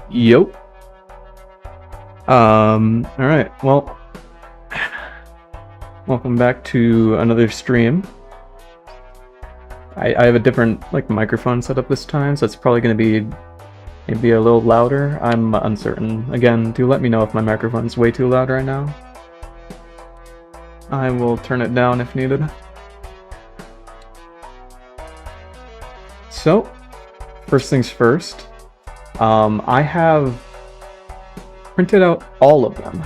Yo. Alright, well, welcome back to another stream. I have a different, microphone setup this time, so it's probably going to be maybe a little louder. I'm uncertain. Again, do let me know if my microphone's way too loud right now. I will turn it down if needed. So, first things first, I have printed out all of them.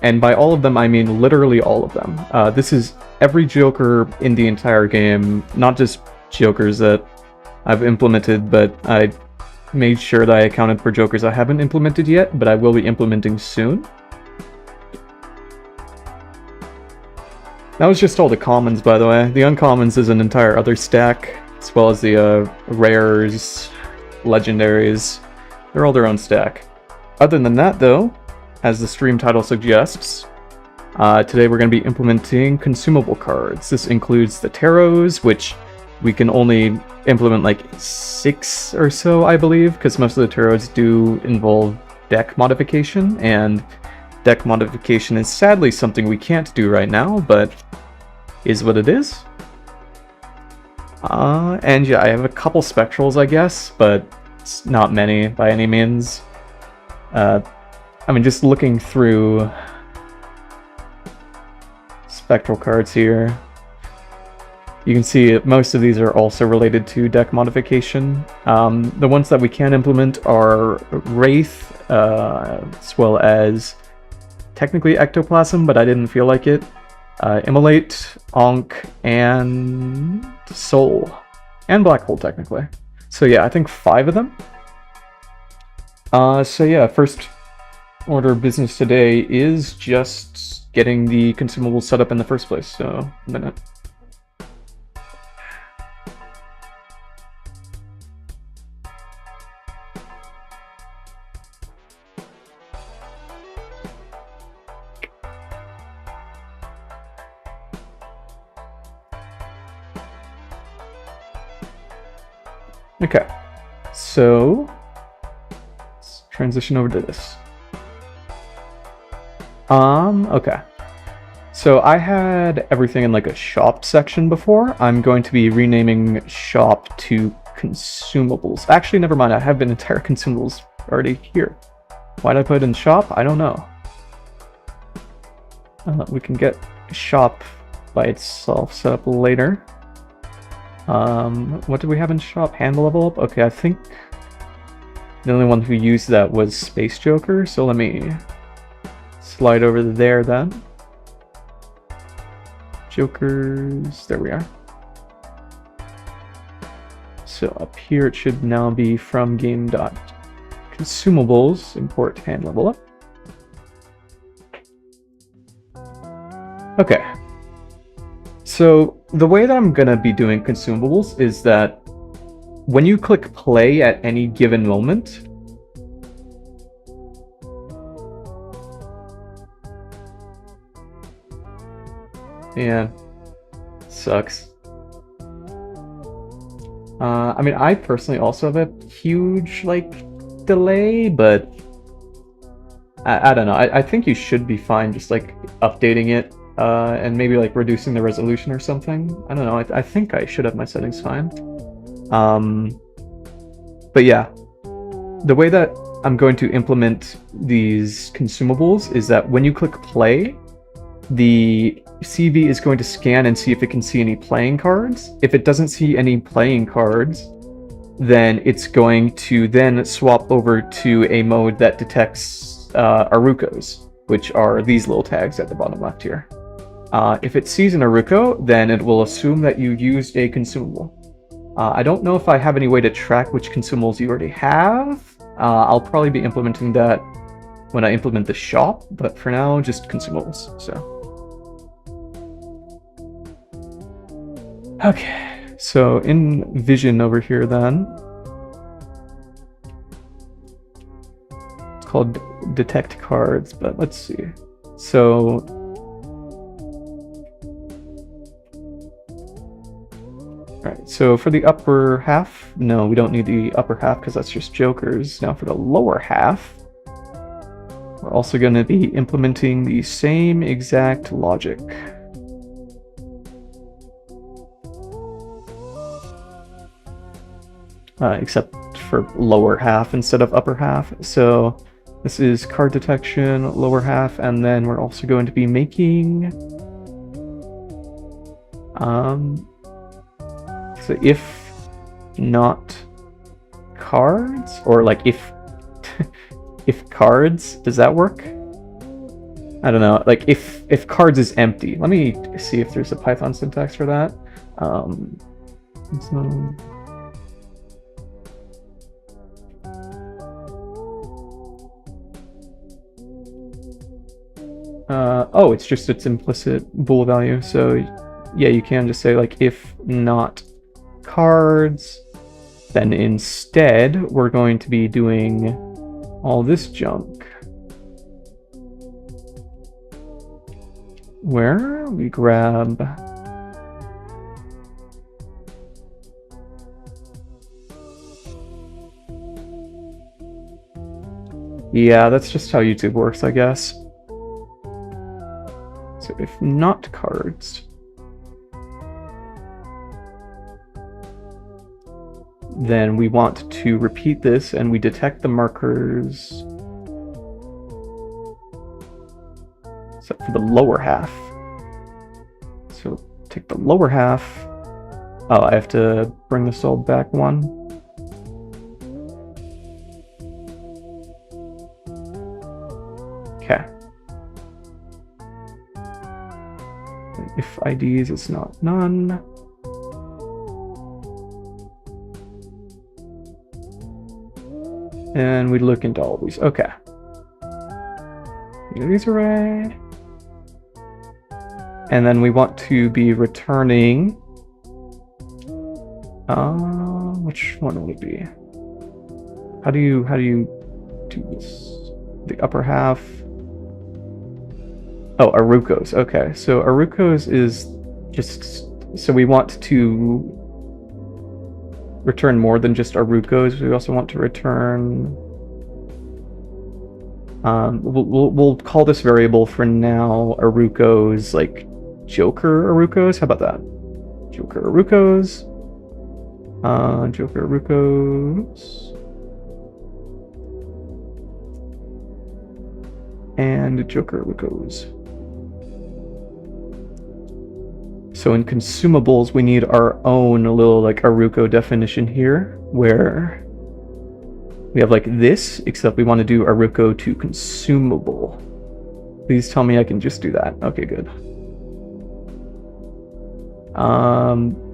And by all of them, I mean literally all of them. This is every Joker in the entire game, not just Jokers that I've implemented, but I made sure that I accounted for Jokers I haven't implemented yet, but I will be implementing soon. That was just all the commons, by the way. The uncommons is an entire other stack, as well as the rares, legendaries. They're all their own stack. Other than that, though, as the stream title suggests, today we're going to be implementing consumable cards. This includes the tarots, which we can only implement like 6 or so, I believe, because most of the tarots do involve deck modification, and deck modification is sadly something we can't do right now, but is what it is. And yeah, I have a couple spectrals, I guess, but it's not many by any means. I mean, just looking through spectral cards here, you can see most of these are also related to deck modification. The ones that we can implement are Wraith, as well as technically Ectoplasm, but I didn't feel like it. Immolate, Ankh, and Soul. And Black Hole, technically. So yeah, I think 5 of them. So yeah, first order of business today is just getting the consumables set up in the first place, so a minute. Okay, so let's transition over to this. Okay. So I had everything in like a shop section before. I'm going to be renaming shop to consumables. Actually, never mind. I have an entire consumables already here. Why did I put it in shop? I don't know. We can get shop by itself set up later. What did we have in shop? Hand level up? Okay, I think the only one who used that was Space Joker, so let me slide over there then. Jokers, there we are. So up here it should now be from game.consumables, import hand level up. Okay. So the way that I'm gonna be doing consumables is that when you click play at any given moment, yeah, sucks. I mean, I personally also have a huge, delay, but I don't know. I think you should be fine just, updating it, and maybe, reducing the resolution or something. I don't know. I think I should have my settings fine. But yeah, the way that I'm going to implement these consumables is that when you click play, the CV is going to scan and see if it can see any playing cards. If it doesn't see any playing cards, then it's going to then swap over to a mode that detects Arukos, which are these little tags at the bottom left here. If it sees an Aruko, then it will assume that you used a consumable. I don't know if I have any way to track which consumables you already have. I'll probably be implementing that when I implement the shop, but for now, just consumables, so. Okay, so in Vision over here then, it's called Detect Cards, but let's see. So Alright, so for the upper half, no, we don't need the upper half because that's just jokers. Now for the lower half, we're also going to be implementing the same exact logic. Except for lower half instead of upper half. So this is card detection, lower half, and then we're also going to be making so if not cards, or like if if cards, does that work? I don't know, like if cards is empty. Let me see if there's a Python syntax for that. Oh, it's just its implicit bool value. So yeah, you can just say like if not cards, then instead we're going to be doing all this junk. Where we grab yeah, that's just how YouTube works, I guess. So if not cards, then we want to repeat this and we detect the markers except for the lower half. So take the lower half. Oh, I have to bring this all back one. Okay. If IDs is not none. And we look into all these. Okay. These array. And then we want to be returning. Which one would it be? How do you do this? The upper half. Oh, Arucos. Okay, so Arucos is just so we want to return more than just Arucos. We also want to return. We'll call this variable for now Arucos, like Joker Arucos. How about that? Joker Arucos. Joker Arucos. And Joker Arucos. So in consumables, we need our own little like Aruco definition here, where we have like this, except we want to do Aruco to consumable. Please tell me I can just do that. Okay, good.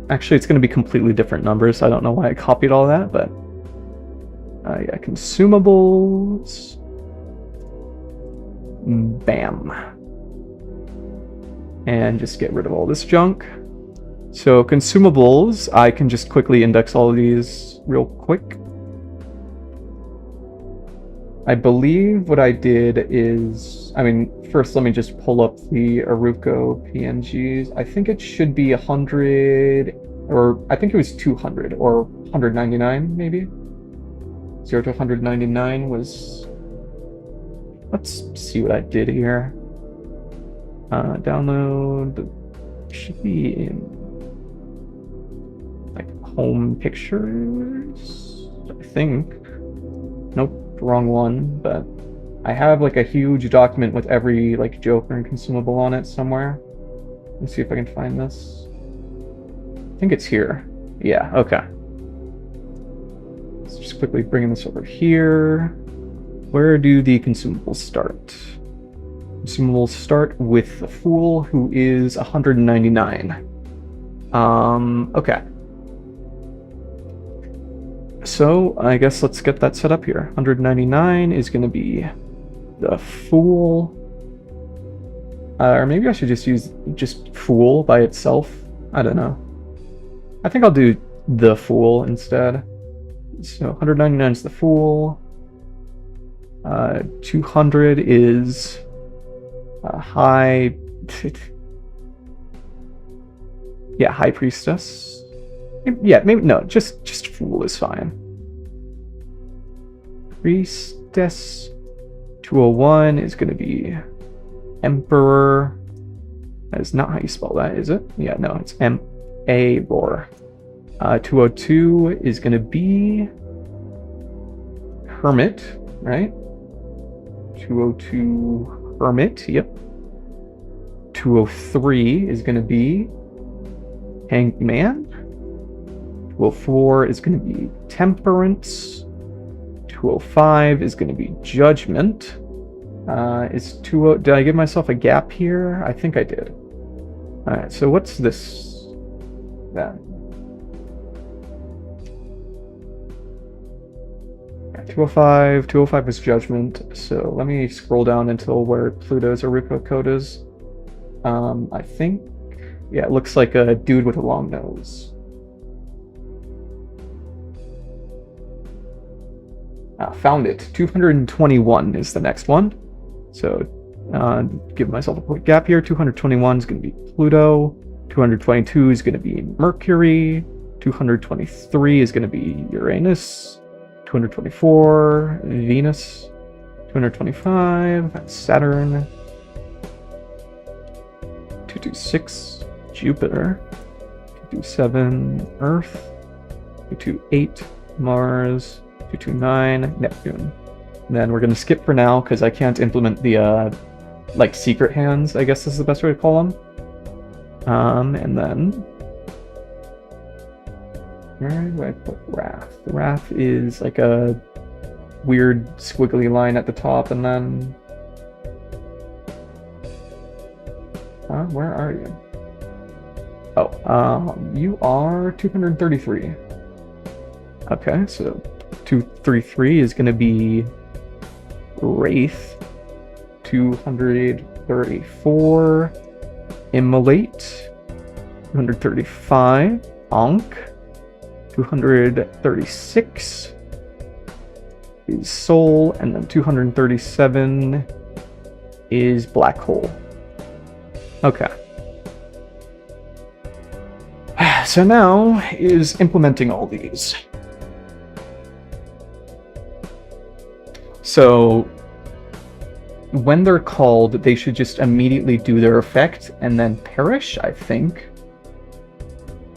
Actually, it's going to be completely different numbers. I don't know why I copied all that, but yeah, consumables. Bam. And just get rid of all this junk. So consumables, I can just quickly index all of these real quick. I believe what I did is, I mean, first let me just pull up the Aruco PNGs. I think it should be 100, or I think it was 200, or 199 maybe? 0 to 199 was, let's see what I did here. Download should be in like home pictures, I think. Nope, wrong one, but I have like a huge document with every like Joker and consumable on it somewhere. Let's see if I can find this. I think it's here. Yeah, okay. Let's just quickly bring this over here. Where do the consumables start? Consumables start with the Fool, who is 199. Okay. So I guess let's get that set up here. 199 is going to be the Fool. Or maybe I should just use just Fool by itself. I don't know. I think I'll do the Fool instead. So 199 is the Fool. 200 is High... yeah, High Priestess. Yeah, maybe no, just fool is fine. Priestess 201 is going to be Emperor. That is not how you spell that, is it? Yeah, no, it's M-A-R. 202 is going to be Hermit, right? 202 Hermit, yep. 203 is going to be Hanged Man. 204 is going to be Temperance. 205 is going to be Judgment. Did I give myself a gap here? I think I did. Alright, so what's this then? 205 is Judgment, so let me scroll down until where Pluto's Arupa code is. I think, yeah, it looks like a dude with a long nose. Found it. 221 is the next one. So, give myself a quick gap here. 221 is going to be Pluto. 222 is going to be Mercury. 223 is going to be Uranus. 224, Venus. 225, Saturn. 226, Jupiter. 227, Earth. 228, Mars. 229, Neptune. And then we're going to skip for now because I can't implement the, like, secret hands, I guess is the best way to call them. And then... where do I put Wrath? The Wrath is like a weird squiggly line at the top, and then... where are you? Oh, you are 233. Okay, so 233 is going to be Wraith. 234, Immolate. 235, Ankh. 236 is Soul, and then 237 is Black Hole. Okay. So now is implementing all these. So when they're called, they should just immediately do their effect and then perish, I think.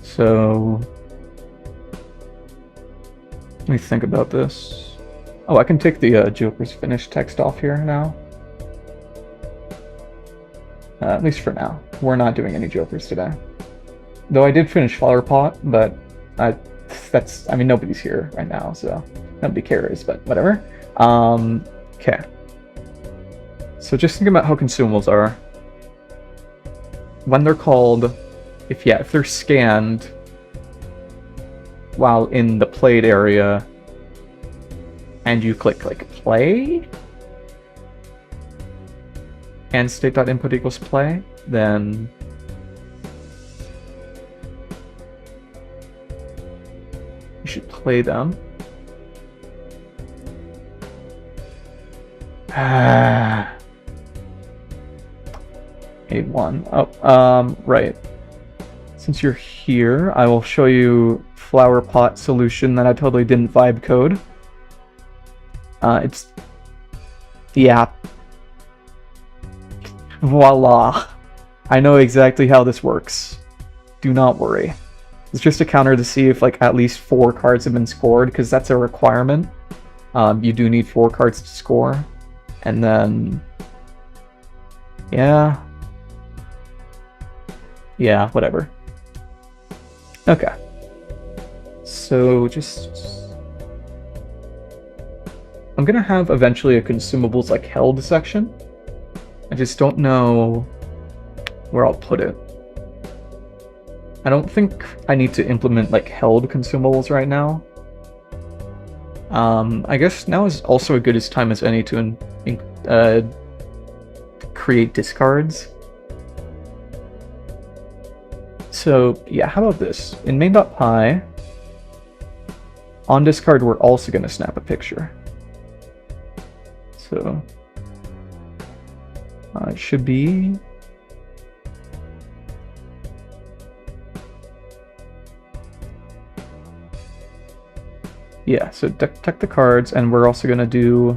So let me think about this. Oh, I can take the Joker's finished text off here now. At least for now. We're not doing any Jokers today. Though I did finish Flower Pot, but I mean, nobody's here right now, so nobody cares, but whatever. Okay. So just think about how consumables are. When they're called, if they're scanned while in the played area, and you click like play, and state.input equals play, then you should play them. A1. Oh, right. Since you're here, I will show you flower pot solution that I totally didn't vibe code. It's the app. Voila. I know exactly how this works. Do not worry. It's just a counter to see if like at least 4 cards have been scored, because that's a requirement. You do need 4 cards to score. And then... yeah, whatever. Okay. So just... I'm gonna have eventually a consumables like held section. I just don't know where I'll put it. I don't think I need to implement like held consumables right now. I guess now is also a good time as any to create discards. So yeah, how about this? In main.py, on discard we're also going to snap a picture. So it should be... yeah, so detect the cards, and we're also gonna do,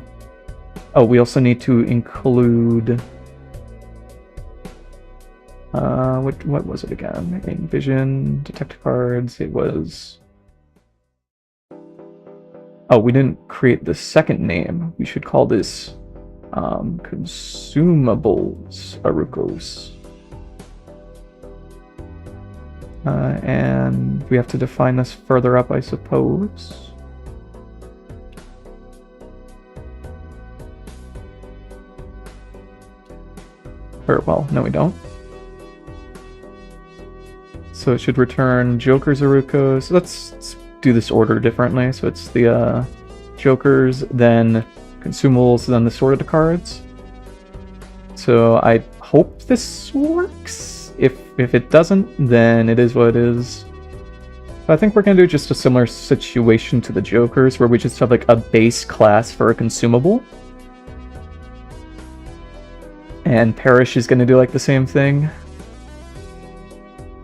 oh, we also need to include, what was it again? Envision, detect cards, it was, oh, we didn't create the second name. We should call this, Consumables Arukos. And we have to define this further up, I suppose. Or, well, no we don't. So it should return Joker's Arukos. Let's do this order differently. So it's the Jokers, then Consumables, then the sorted cards. So I hope this works. If it doesn't, then it is what it is. But I think we're gonna do just a similar situation to the Jokers, where we just have like a base class for a consumable. And Parrish is gonna do like the same thing.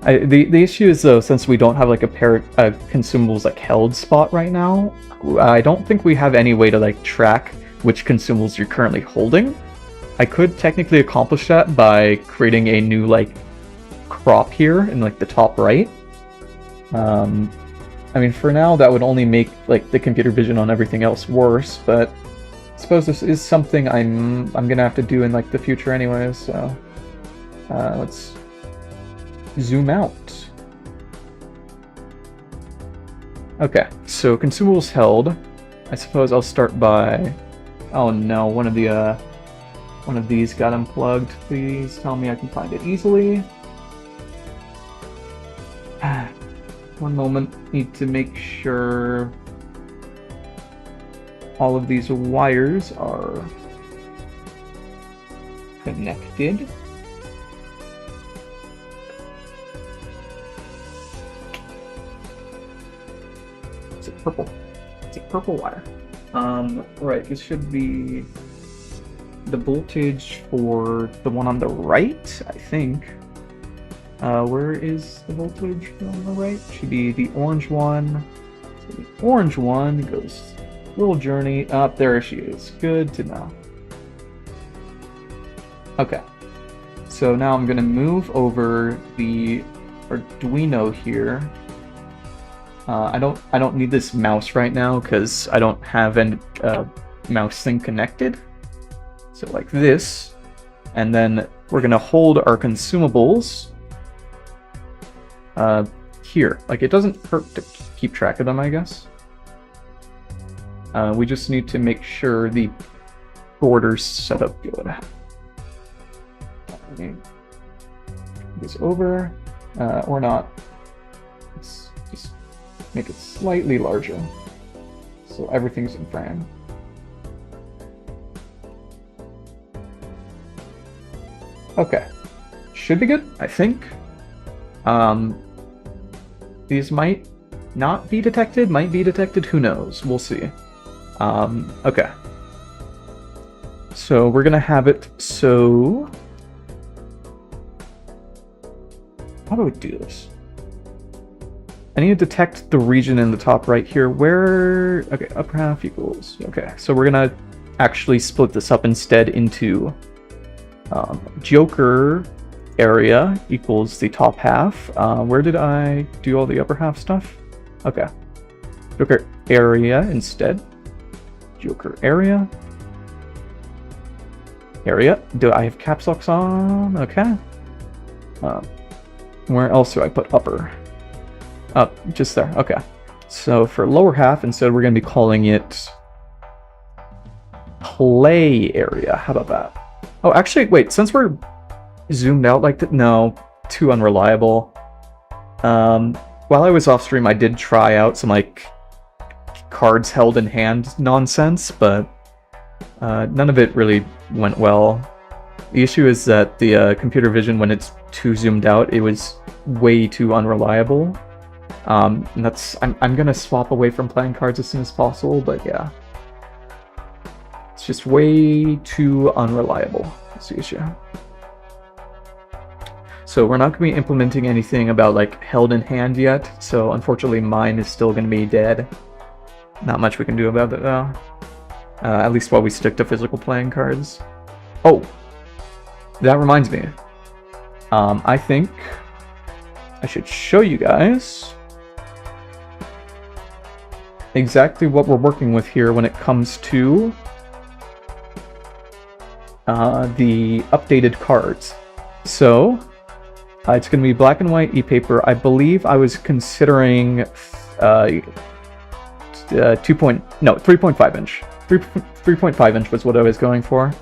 The issue is though, since we don't have like a consumables like held spot right now, I don't think we have any way to like track which consumables you're currently holding. I could technically accomplish that by creating a new like crop here in like the top right. I mean, for now that would only make like the computer vision on everything else worse, but I suppose this is something I'm gonna have to do in like the future anyways. So let's zoom out. Okay, so consumables held. I suppose I'll start by, oh no, one of these got unplugged. Please tell me I can find it easily. One moment, need to make sure all of these wires are connected. It's a purple. It's a purple wire. Right, this should be the voltage for the one on the right, I think. Where is the voltage on the right? Should be the orange one. So the orange one goes a little journey up. There she is. Good to know. Okay. So now I'm gonna move over the Arduino here. I don't need this mouse right now because I don't have a mouse thing connected. So like this, and then we're gonna hold our consumables here. Like, it doesn't hurt to keep track of them, I guess. We just need to make sure the border's set up good. Let me move this over, or not. Let's just make it slightly larger, so everything's in frame. Okay, should be good, I think. These might not be detected, might be detected, who knows, we'll see. Okay. So we're gonna have it so... How do we do this? I need to detect the region in the top right here where... Okay, upper half equals... Okay, so we're gonna actually split this up instead into Joker area equals the top half. Where did I do all the upper half stuff? Okay. Joker area instead. Joker area. Area. Do I have caps locks on? Okay. Where else do I put upper? Up, just there. Okay. So for lower half, instead we're going to be calling it play area. How about that? Oh, actually, wait, since we're zoomed out like that, no, too unreliable. While I was off stream, I did try out some like cards held in hand nonsense, but none of it really went well. The issue is that the computer vision, when it's too zoomed out, it was way too unreliable. And that's I'm gonna swap away from playing cards as soon as possible, but yeah, it's just way too unreliable. That's the issue. So we're not going to be implementing anything about like held in hand yet, so unfortunately mine is still going to be dead. Not much we can do about it though. At least while we stick to physical playing cards. Oh, that reminds me. I think I should show you guys exactly what we're working with here when it comes to the updated cards. So it's going to be black and white e-paper. I believe I was considering 3.5 inch. 3.5 inch was what I was going for.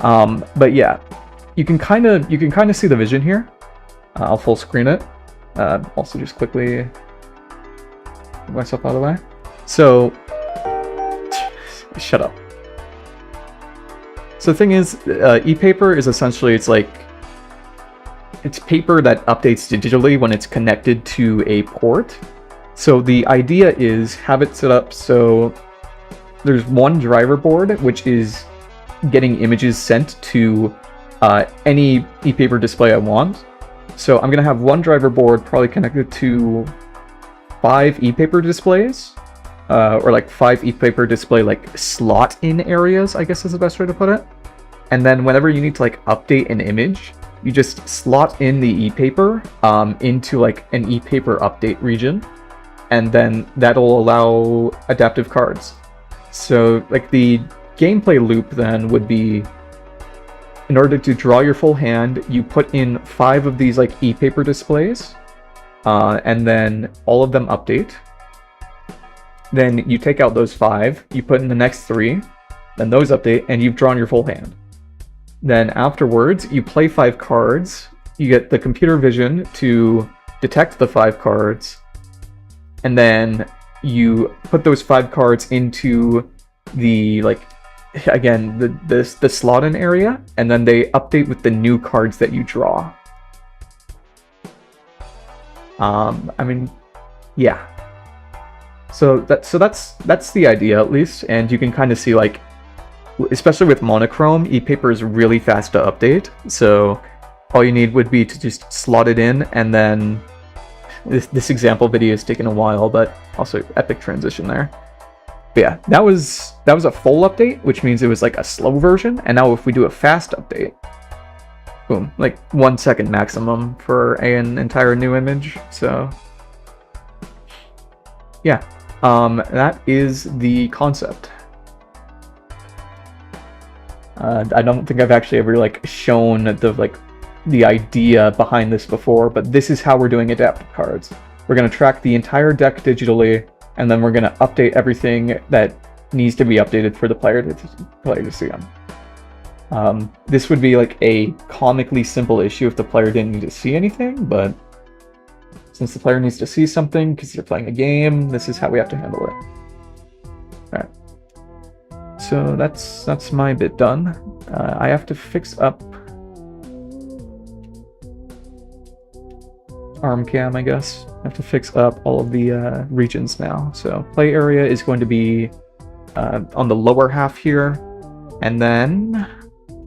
But yeah, you can kind of see the vision here. I'll full screen it. Also, just quickly get myself out of the way. So, shut up. So the thing is, e-paper is essentially it's paper that updates digitally when it's connected to a port. So the idea is have it set up so there's one driver board which is getting images sent to any e-paper display I want. So I'm going to have one driver board probably connected to 5 e-paper displays, or like 5 e-paper display like slot in areas, I guess is the best way to put it. And then whenever you need to like update an image, you just slot in the e-paper into like an e-paper update region, and then that'll allow adaptive cards. So like the gameplay loop then would be, in order to draw your full hand, you put in 5 of these like e-paper displays, and then all of them update. Then you take out those 5, you put in the next 3, then those update, and you've drawn your full hand. Then afterwards, you play 5 cards, you get the computer vision to detect the 5 cards, and then you put those 5 cards into the, like, again, the slot in area, and then they update with the new cards that you draw. I mean, yeah. So that's the idea, at least, and you can kind of see, like, especially with monochrome, e-paper is really fast to update, so all you need would be to just slot it in, and then this example video is taking a while, but also epic transition there. But yeah, that was a full update, which means it was like a slow version, and now if we do a fast update, boom, like 1 second maximum for an entire new image. So yeah, that is the concept. I don't think I've actually ever like shown the idea behind this before, but this is how we're doing adaptive cards. We're going to track the entire deck digitally, and then we're going to update everything that needs to be updated for the player to see them. This would be like a comically simple issue if the player didn't need to see anything, but since the player needs to see something because they're playing a game, this is how we have to handle it. Alright. So that's my bit done. I have to fix up arm cam, I guess. I have to fix up all of the regions now. So play area is going to be on the lower half here, and then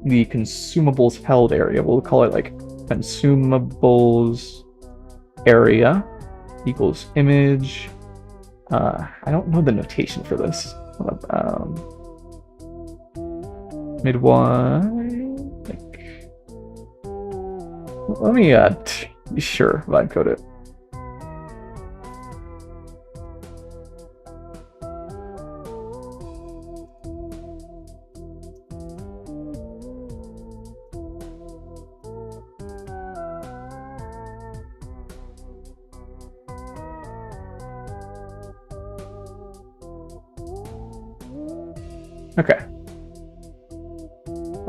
the consumables held area, we'll call it like consumables area equals image. I don't know the notation for this. Midwide, like, let me sure, vibe code it. Okay.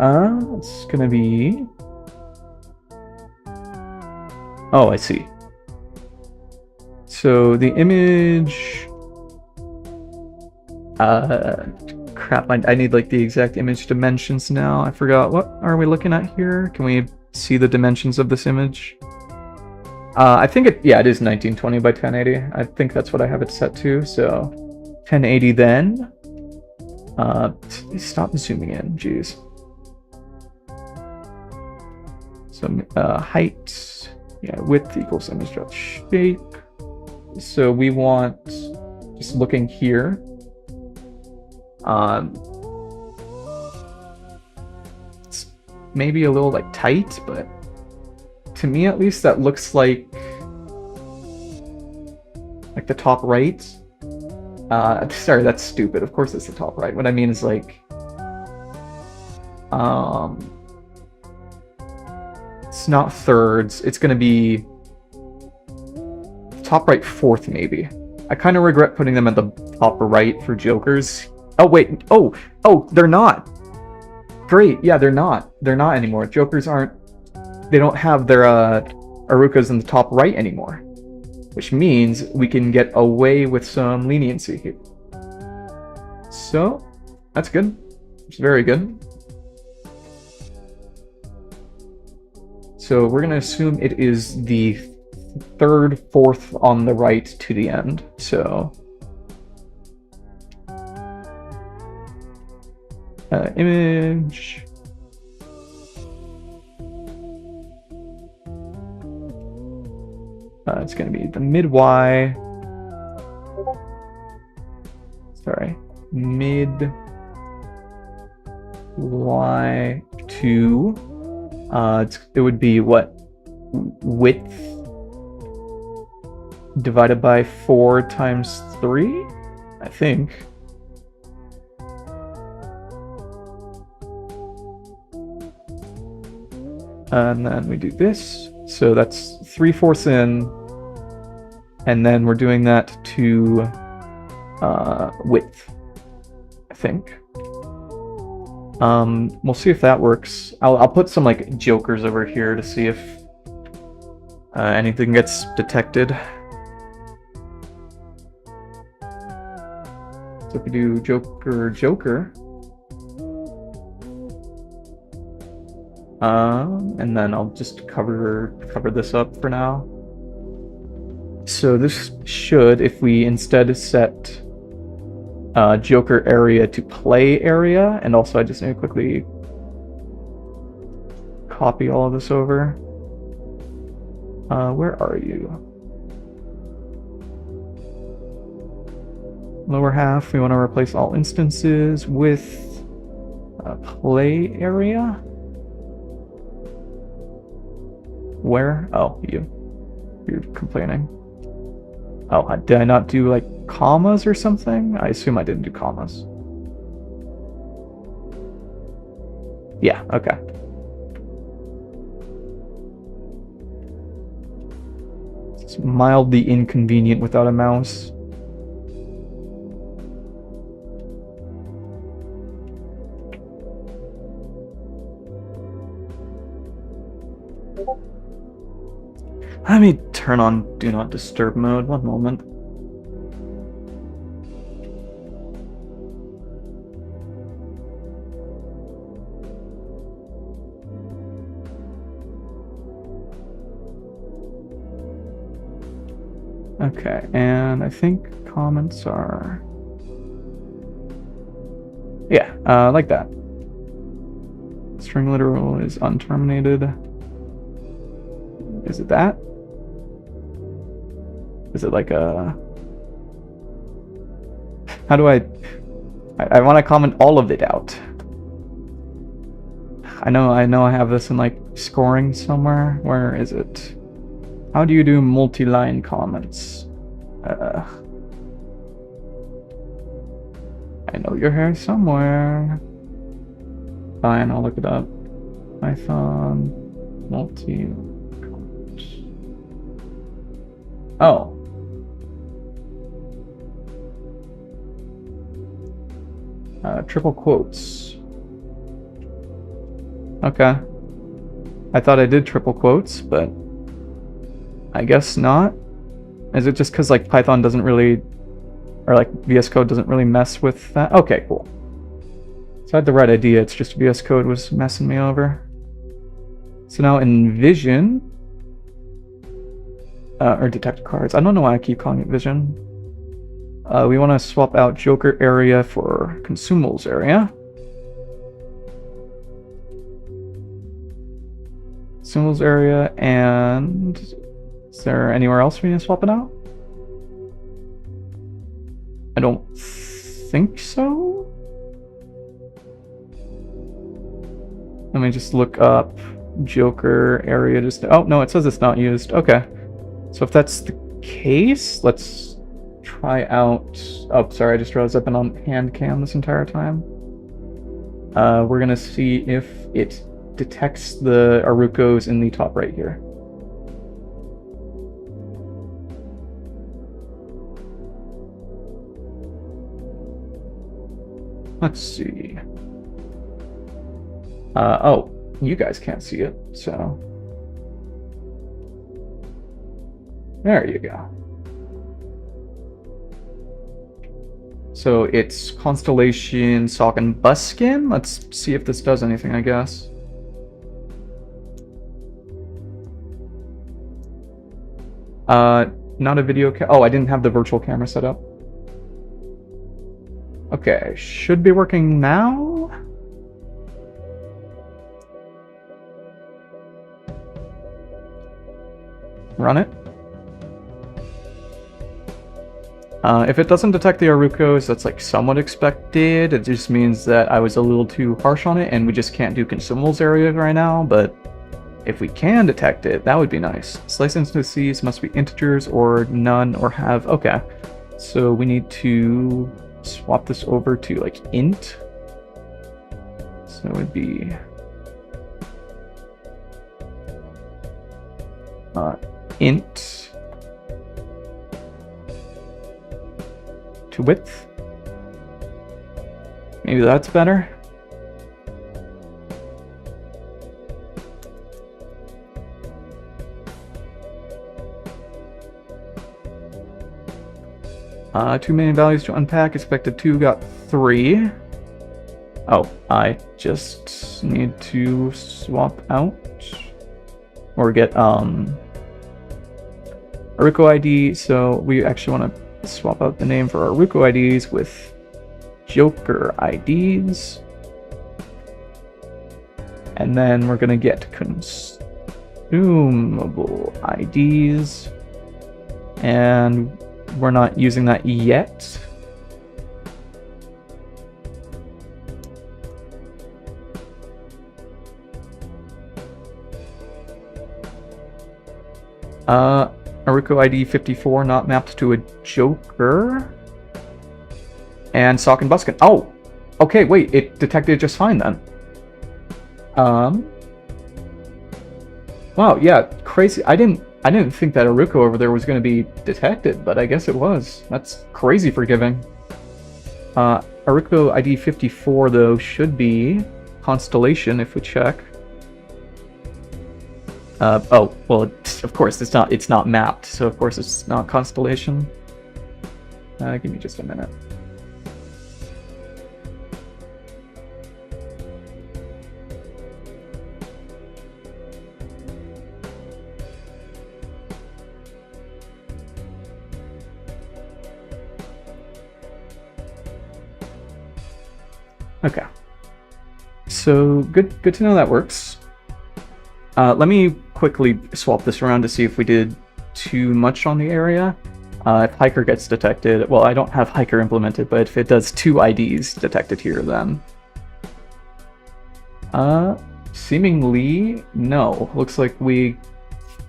It's gonna be... Oh, I see. So the image... crap, I need like the exact image dimensions now. I forgot. What are we looking at here? Can we see the dimensions of this image? I think it is 1920 by 1080. I think that's what I have it set to. So 1080 then. Stop zooming in, jeez. So height, width equals image dot shape. So we want just looking here, it's maybe a little like tight, but to me at least that looks like the top right. Sorry, that's stupid. Of course it's the top right. What I mean is like, it's not thirds. It's gonna be top right fourth maybe. I kind of regret putting them at the top right for jokers. Oh wait, oh, they're not. Great, yeah, they're not. They're not anymore. Jokers aren't. They don't have their Arukas in the top right anymore, which means we can get away with some leniency here. So that's good. It's very good. So we're gonna assume it is the third, fourth on the right to the end. So image. It's going to be the mid Y. Sorry, mid Y2. It would be what? Width divided by 4 times 3, I think. And then we do this. So that's 3/4 in. And then we're doing that to width, I think. We'll see if that works. I'll put some like jokers over here to see if anything gets detected. So if we do joker, and then I'll just cover this up for now. So this should, if we instead set joker area to play area, and also I just need to quickly copy all of this over. Where are you? Lower half, we want to replace all instances with play area. Where? Oh, you're complaining. Oh, did I not do like commas or something? I assume I didn't do commas. Yeah, okay. It's mildly inconvenient without a mouse. Let me turn on Do Not Disturb mode. One moment. Okay, and I think comments are... Yeah, like that. String literal is unterminated. Is it that? Is it like a... How do I want to comment all of it out. I know I have this in like scoring somewhere. Where is it? How do you do multi-line comments? I know you're here somewhere. Fine, I'll look it up. Python multi-comment. Oh. Triple quotes. Okay. I thought I did triple quotes, but I guess not. Is it just because like Python doesn't really, or like VS Code doesn't really mess with that? Okay, cool. So I had the right idea, it's just VS Code was messing me over. So now in Vision, or detect cards, I don't know why I keep calling it Vision. We want to swap out Joker area for Consumables area. Consumables area, and is there anywhere else we need to swap it out? I don't think so. Let me just look up Joker area. Just oh no, it says it's not used. Okay, so if that's the case, let's try out. Oh, sorry, I just realized I've been on hand cam this entire time. We're gonna see if it detects the Arucos in the top right here. Let's see. Oh, you guys can't see it, so there you go. So it's Constellation Sock and Buskin. Let's see if this does anything, I guess. Not a video oh, I didn't have the virtual camera set up. Okay, should be working now. Run it. If it doesn't detect the Arucos, that's like somewhat expected. It just means that I was a little too harsh on it and we just can't do consumables area right now, but if we can detect it, that would be nice. Slice indices must be integers or none or have... Okay, so we need to swap this over to like int. So it would be... int to width. Maybe that's better. Too many values to unpack. Expected 2, got 3. Oh, I just need to swap out or get Aruco ID. So we actually want to swap out the name for our Aruco IDs with Joker IDs. And then we're going to get consumable IDs. And we're not using that yet. Aruco ID 54 not mapped to a Joker. And Sock and Buskin. Oh! Okay, wait, it detected just fine then. Wow, yeah, crazy. I didn't think that Aruco over there was going to be detected, but I guess it was. That's crazy forgiving. Aruco ID 54 though should be Constellation if we check. Oh, well, of course it's not mapped, so of course it's not Constellation. Give me just a minute. Okay. So good to know that works. Let me quickly swap this around to see if we did too much on the area. If Hiker gets detected, well, I don't have Hiker implemented, but if it does 2 IDs detected here, then... seemingly, no. Looks like we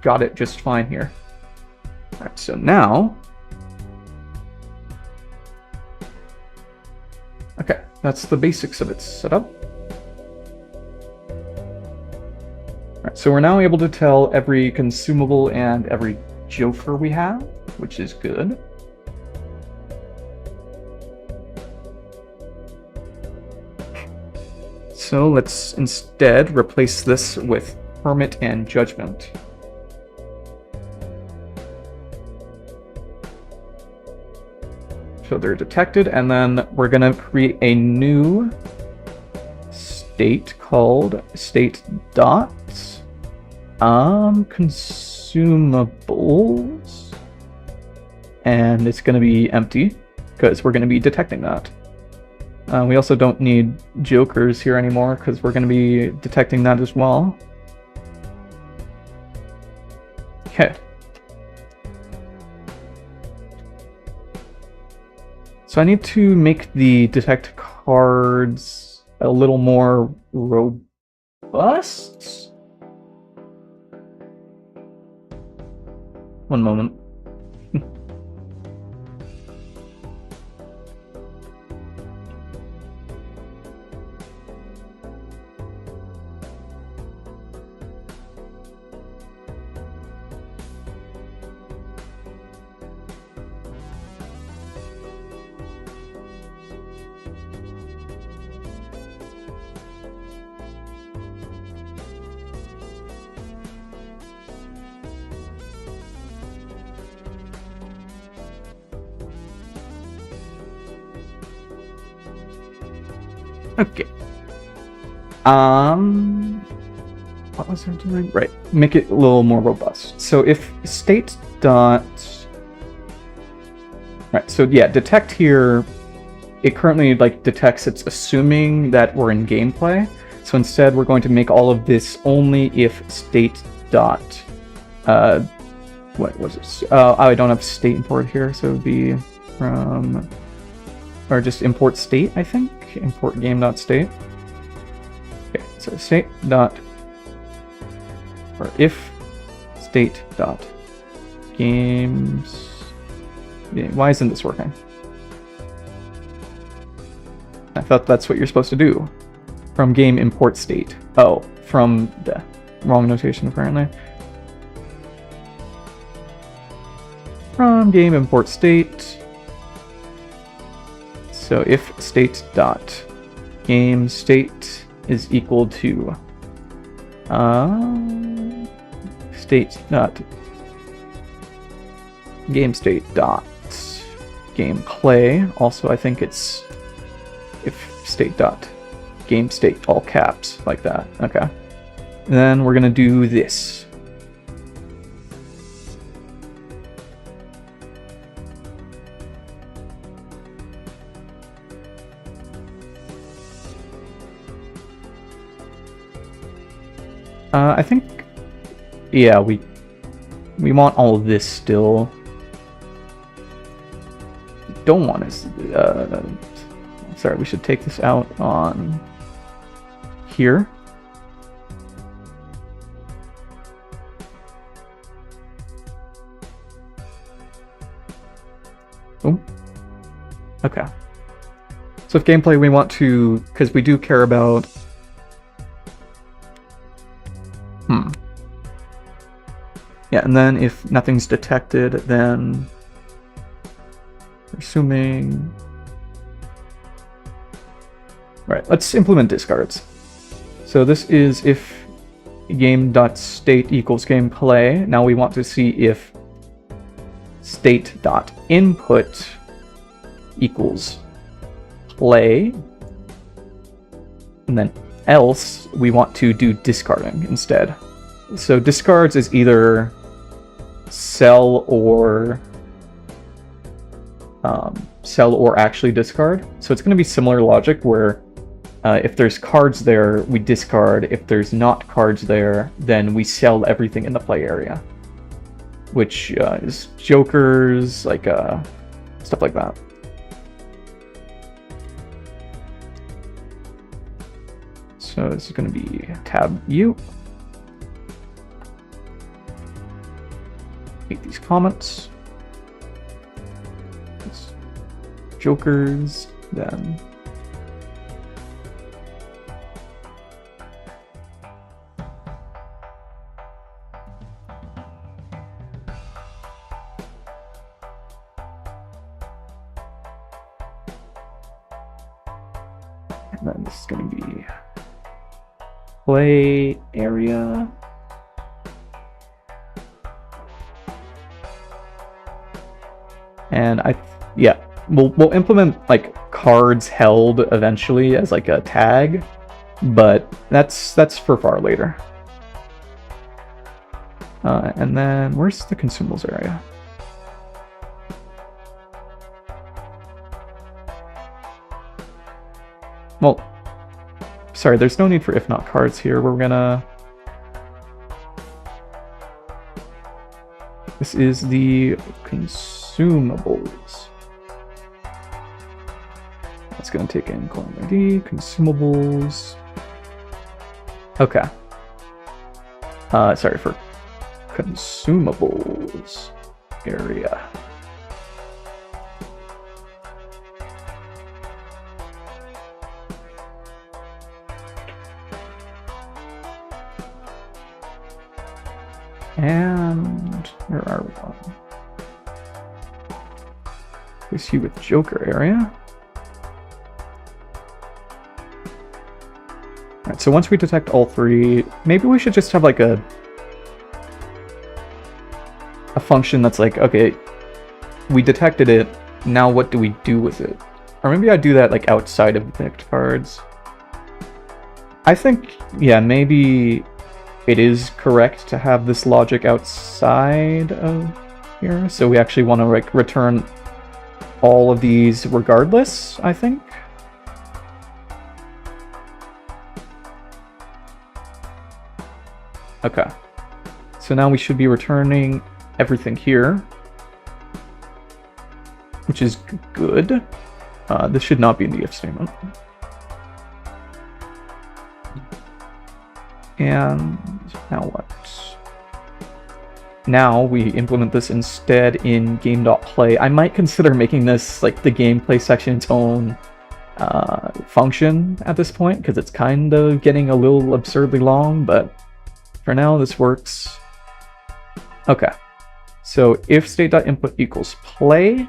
got it just fine here. Alright, so now... Okay, that's the basics of its setup. Alright, so we're now able to tell every consumable and every Joker we have, which is good. So let's instead replace this with Permit and Judgment. So they're detected, and then we're going to create a new state called state.consumables, and it's going to be empty because we're going to be detecting that. We also don't need Jokers here anymore because we're going to be detecting that as well. Okay. So I need to make the detect cards a little more robust. One moment. Okay. What was I doing? Right. Make it a little more robust. So if state dot. Right. So yeah, detect here. It currently detects. It's assuming that we're in gameplay. So instead, we're going to make all of this only if state dot. What was it? Oh, I don't have state import here, so it would be from. Or just import state, I think. Import game.state. Okay, so state dot, or if state dot games. Why isn't this working? I thought that's what you're supposed to do. From game import state. Oh, from the wrong notation apparently. From game import state. So if state dot game state is equal to state dot game state dot gameplay. Also, I think it's if state dot game state all caps like that. Okay. And then we're gonna do this. I think, yeah, we want all of this still. Don't want us. Sorry, we should take this out on here. Oh, okay. So if gameplay, we want to, because we do care about. Yeah, and then if nothing's detected, then assuming. Right, let's implement discards. So this is if game.state equals gameplay. Now we want to see if state.input equals play. And then else we want to do discarding instead. So discards is either sell or actually discard. So it's going to be similar logic where if there's cards there, we discard. If there's not cards there, then we sell everything in the play area, which is jokers, stuff like that. So this is going to be tab U. Make these comments. It's jokers, then. And then this is going to be play area. And we'll implement cards held eventually as a tag, but that's for far later. And then where's the consumables area? Well, sorry, there's no need for if not cards here. We're gonna. This is the consumables. It's going to take in column ID, consumables. Okay. Sorry, for consumables area. And where are we on? We see with Joker area. Alright, so once we detect all three, maybe we should just have like a function that's like, okay, we detected it, now what do we do with it? Or maybe I do that like outside of detect cards. I think, yeah, maybe it is correct to have this logic outside of here, so we actually want to like return all of these regardless, I think. Okay, so now we should be returning everything here, which is good. This should not be in the if statement. And now what? Now we implement this instead in game.play. I might consider making this like the gameplay section its own function at this point, because it's kind of getting a little absurdly long, but for now this works. Okay, so if state.input equals play,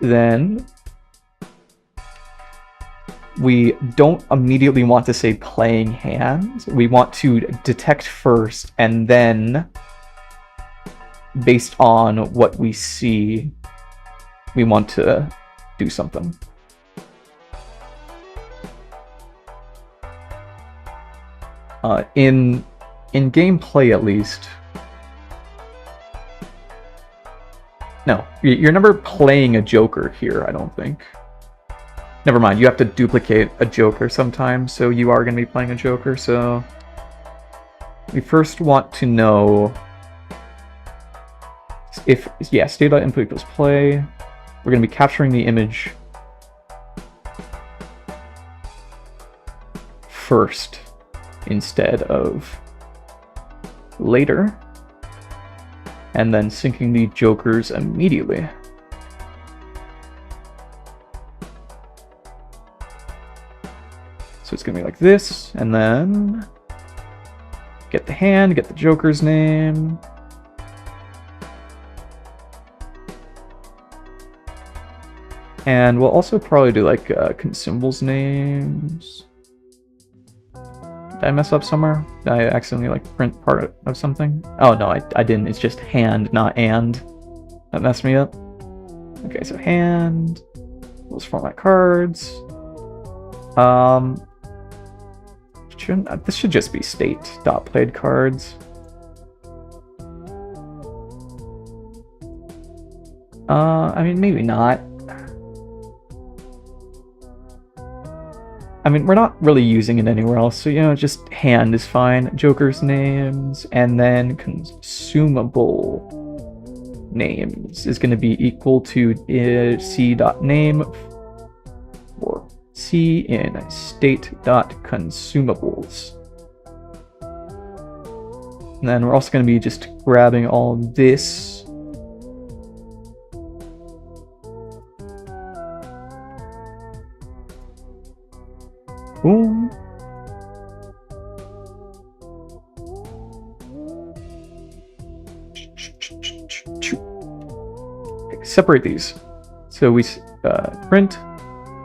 then we don't immediately want to say playing hand. We want to detect first, and then based on what we see, we want to do something. In gameplay, at least. No, you're never playing a Joker here, I don't think. Never mind, you have to duplicate a Joker sometimes, so you are going to be playing a Joker, so we first want to know if, yeah, state.input equals play. We're going to be capturing the image first instead of later, and then syncing the Jokers immediately. So it's going to be like this, and then get the hand, get the Joker's name. And we'll also probably do like consumables names. Did I mess up somewhere? Did I accidentally like print part of something? Oh no, I didn't. It's just hand, not and. That messed me up. Okay, so hand. Those format cards. This should just be state.played cards. I mean, maybe not. I mean, we're not really using it anywhere else, so, you know, just hand is fine. Joker's names, and then consumable names is going to be equal to c.name for c in state.consumables. And then we're also going to be just grabbing all of this. Boom. Okay, separate these. So we print,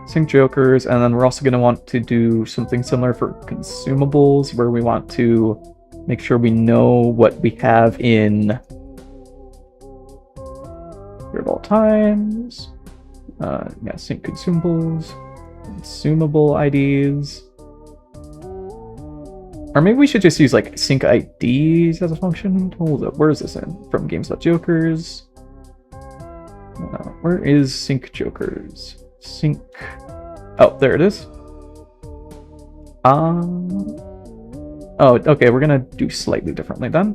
sync Jokers, and then we're also going to want to do something similar for consumables, where we want to make sure we know what we have in here of all times. Yeah, sync consumables. Consumable IDs. Or maybe we should just use like sync IDs as a function. Hold up, where is this in? From games.jokers. Where is sync Jokers? Sync. Oh, there it is. Oh, okay, we're gonna do slightly differently then.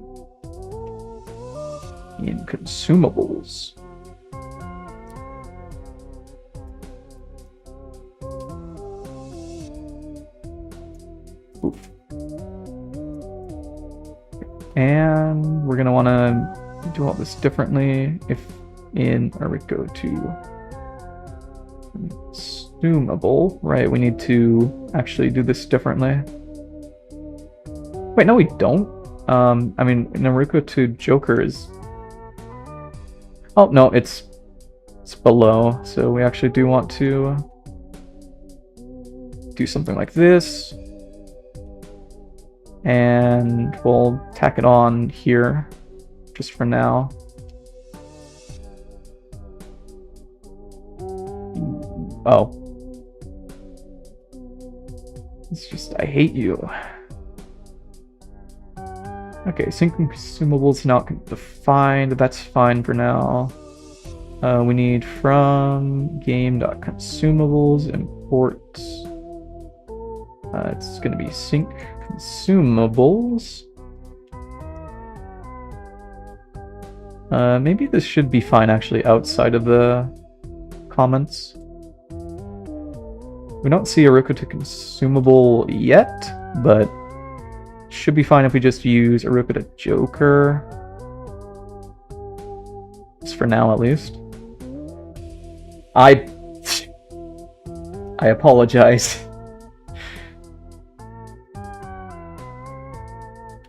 In consumables. Oof. And we're gonna want to do all this differently. If in or we go to consumable, right? We need to actually do this differently. Wait, no, we don't. I mean, Naruto to Joker is. Oh no, it's below. So we actually do want to do something like this. And we'll tack it on here just for now. Oh. It's just, I hate you. Okay, sync consumables not defined. That's fine for now. We need from game.consumables import. It's going to be sync consumables. Maybe this should be fine actually outside of the comments. We don't see Aruka to consumable yet, but should be fine if we just use Aruka to Joker. Just for now at least. I apologize.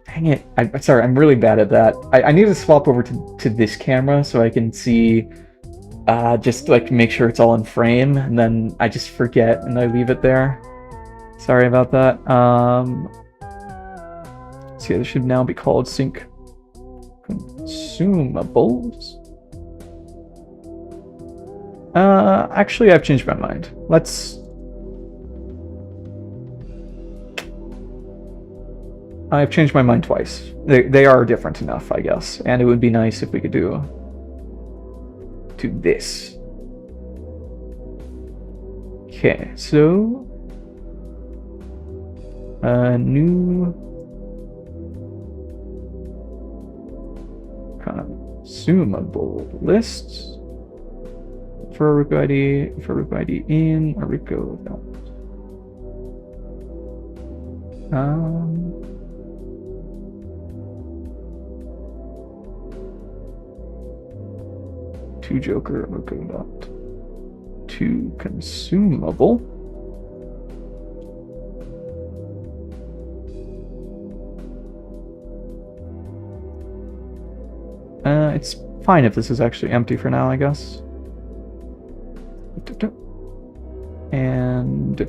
Dang it. I'm sorry, I'm really bad at that. I need to swap over to this camera so I can see, just like make sure it's all in frame, and then I just forget and I leave it there. Sorry about that. So yeah, this should now be called sync consumables. Actually, I've changed my mind. I've changed my mind twice. They are different enough, I guess, and it would be nice if we could do this. Okay, so new consumable lists for Aruka ID in Aruka to Joker Aruka dot to consumable. It's fine if this is actually empty for now, I guess. And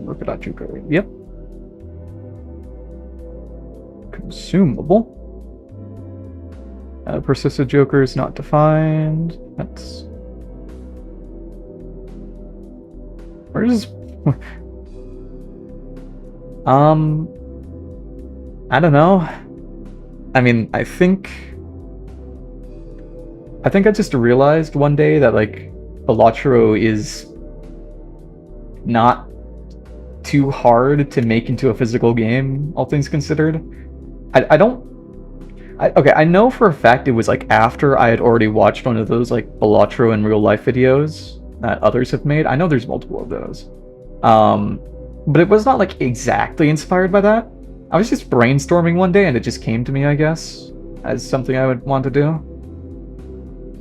look at that Joker. Yep. Consumable. Persisted Joker is not defined. That's. Where is? I don't know. I mean, I think I just realized one day that like Balatro is not too hard to make into a physical game, all things considered. Okay, I know for a fact it was like after I had already watched one of those like Balatro in real life videos that others have made. I know there's multiple of those. But it was not like exactly inspired by that. I was just brainstorming one day and it just came to me, I guess, as something I would want to do.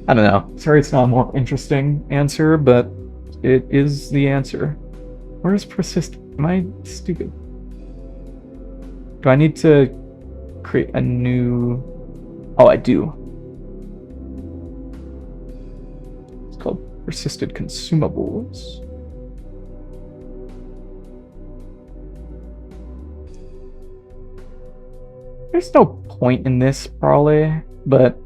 I don't know. Sorry it's not a more interesting answer, but it is the answer. Where is persist? Am I stupid? Do I need to create a new... Oh, I do. It's called persisted consumables. There's no point in this, probably, but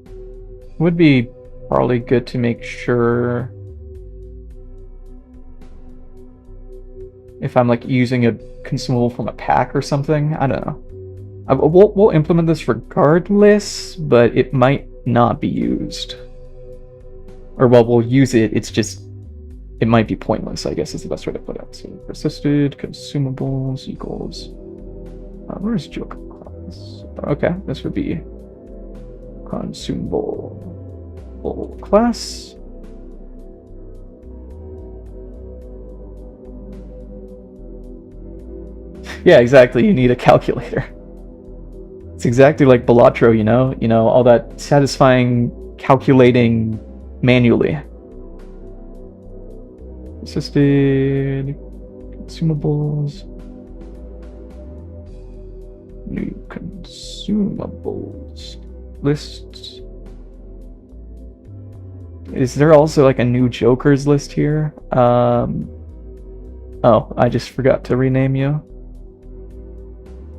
it would be probably good to make sure if I'm like using a consumable from a pack or something. I don't know. We'll implement this regardless, but it might not be used. Or well, we'll use it. It's just it might be pointless, I guess is the best way to put it. So persisted consumables equals. Where's Joker class? Okay, this would be consumable class. Yeah, exactly. You need a calculator. It's exactly like Balatro, you know? You know, all that satisfying calculating manually. Assisted consumables. New consumables. Lists. Is there also like a new Jokers list here? Oh, I just forgot to rename you.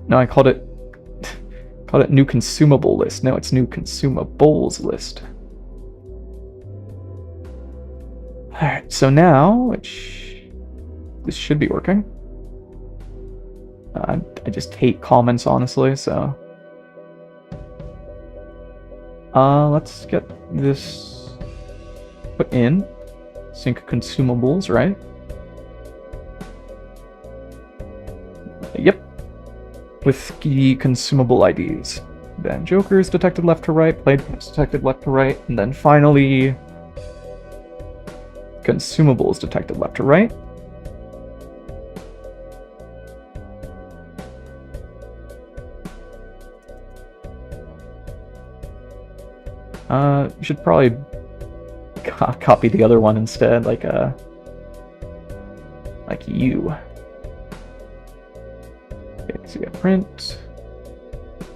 No, I called it new consumable list. No, it's new consumables list. Alright, so now, this should be working. I just hate comments, honestly, so... let's get this put in. Sync consumables, right? Yep. With the consumable IDs. Then Jokers detected left to right, played detected left to right, and then finally... Consumables detected left to right. You should probably copy the other one instead, like you. Okay, so you got print.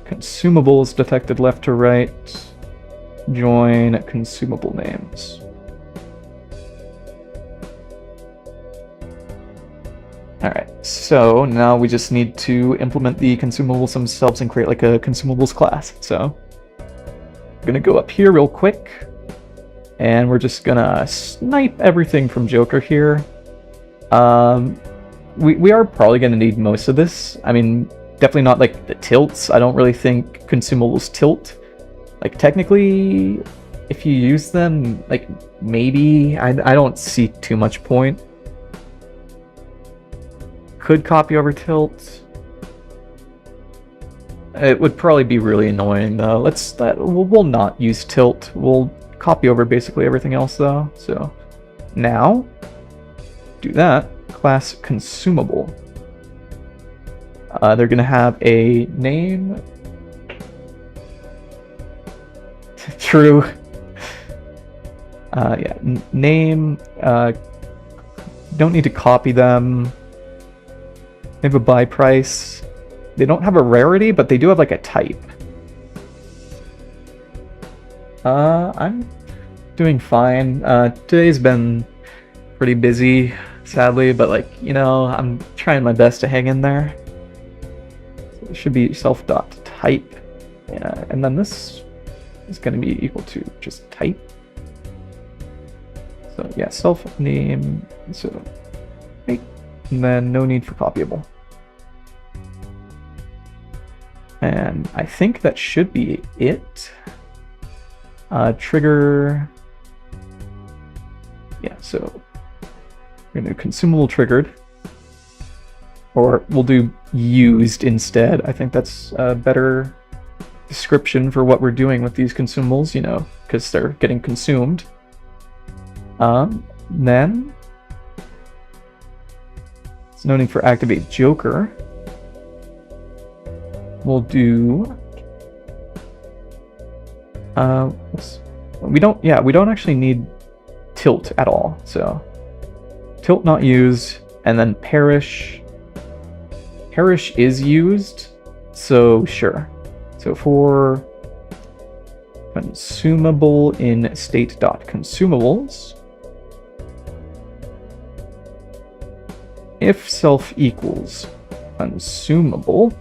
Consumables detected left to right. Join consumable names. Alright, so now we just need to implement the consumables themselves and create like a consumables class. So I'm gonna go up here real quick, and we're just gonna snipe everything from Joker here. We are probably gonna need most of this. I mean, definitely not like the tilts. I don't really think consumables tilt. Like technically, if you use them, like maybe, I don't see too much point. Could copy over tilt. It would probably be really annoying though. We'll not use tilt. We'll copy over basically everything else though. So now do that. Class consumable. They're gonna have a name. True. Yeah, name. Don't need to copy them. They have a buy price. They don't have a rarity, but they do have like a type. I'm doing fine. Today's been pretty busy, sadly, but like, you know, I'm trying my best to hang in there. So it should be self.type. Yeah, and then this is going to be equal to just type. So yeah, self name, so type, and then no need for copyable. And I think that should be it. Trigger. Yeah, so we're going to do consumable triggered. Or we'll do used instead. I think that's a better description for what we're doing with these consumables, you know, because they're getting consumed. Then there's no need for activate Joker. We'll do we don't actually need tilt at all. So tilt not used, and then perish is used, so sure. So for consumable in state.consumables, if self equals consumable,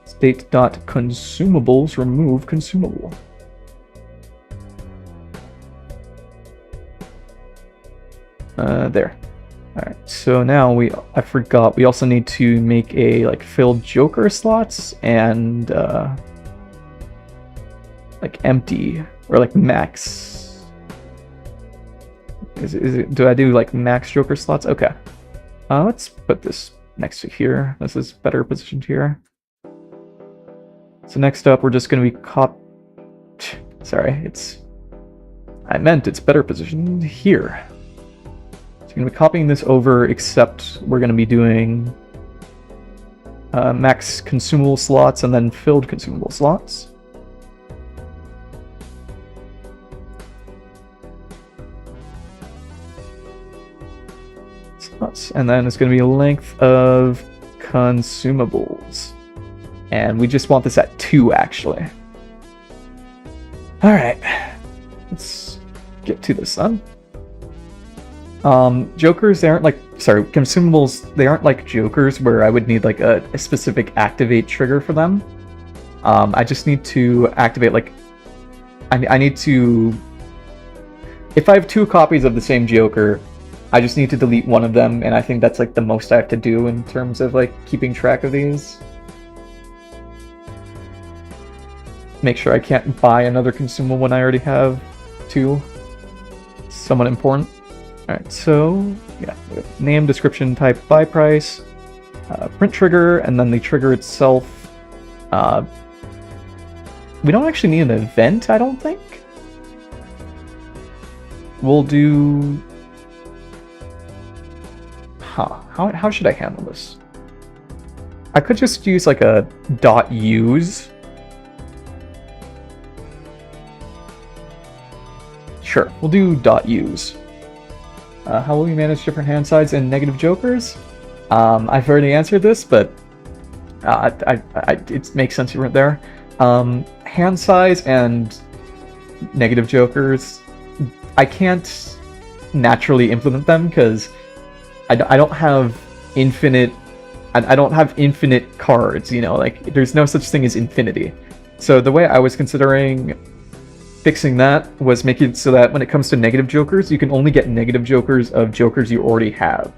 state.consumables remove consumable. There. Alright, so now I forgot, we also need to make a like filled Joker slots and like empty or like max. Do I do like max Joker slots? Okay. Let's put this next to here. This is better positioned here. So next up, we're just going to be Sorry, it's better positioned here. So I'm going to be copying this over, except we're going to be doing max consumable slots, and then filled consumable slots. And then it's going to be length of consumables. And we just want this at 2, actually. Alright. Let's get to this then. Jokers, they aren't like... Sorry, consumables, they aren't like jokers where I would need like a specific activate trigger for them. I just need to activate like... I need to... If I have 2 copies of the same joker, I just need to delete one of them, and I think that's like the most I have to do in terms of like keeping track of these. Make sure I can't buy another consumable when I already have 2. Somewhat important. Alright, so yeah, we have name, description, type, buy price, print trigger, and then the trigger itself. We don't actually need an event, I don't think. We'll do... How should I handle this? I could just use like a .use. Sure, we'll do .use. How will you manage different hand size and negative jokers? I've already answered this, but it makes sense right there. Hand size and negative jokers, I can't naturally implement them because I don't have infinite. I don't have infinite cards. You know, like there's no such thing as infinity. So the way I was considering fixing that was making it so that when it comes to negative jokers, you can only get negative jokers of jokers you already have.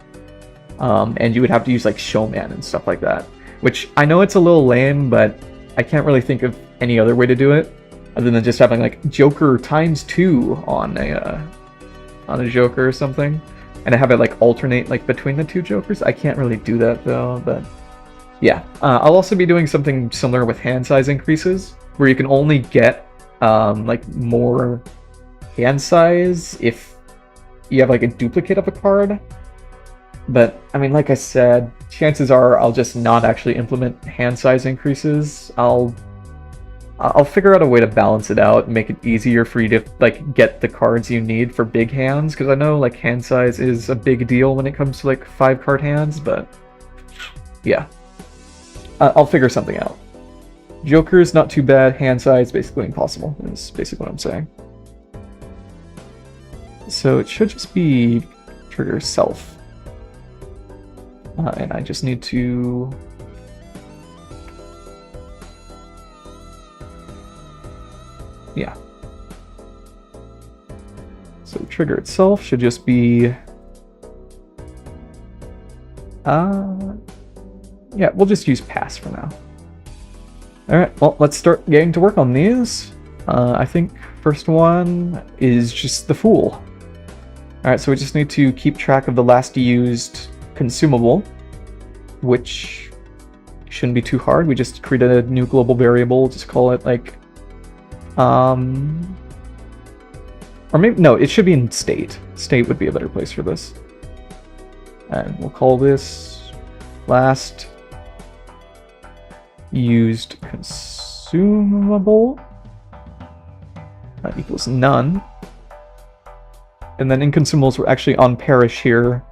And you would have to use like showman and stuff like that. Which I know it's a little lame, but I can't really think of any other way to do it other than just having like joker ×2 on a joker or something. And I have it like alternate like between the 2 jokers. I can't really do that though, but yeah. I'll also be doing something similar with hand size increases, where you can only get like more hand size if you have like a duplicate of a card. But I mean, like I said, chances are I'll just not actually implement hand size increases. I'll figure out a way to balance it out and make it easier for you to like get the cards you need for big hands, because I know like hand size is a big deal when it comes to like 5-card hands, but yeah. I'll figure something out. Joker's not too bad, hand size basically impossible, is basically what I'm saying. So it should just be trigger self. And I just need to... Yeah. So the trigger itself should just be... Yeah, we'll just use pass for now. Alright, well, let's start getting to work on these. I think first one is just the Fool. Alright, so we just need to keep track of the last used consumable, which shouldn't be too hard. We just create a new global variable, just call it like... Or maybe, no, it should be in state. State would be a better place for this. And we'll call this last used consumable. That equals none. And then in consumables, we're actually on perish here.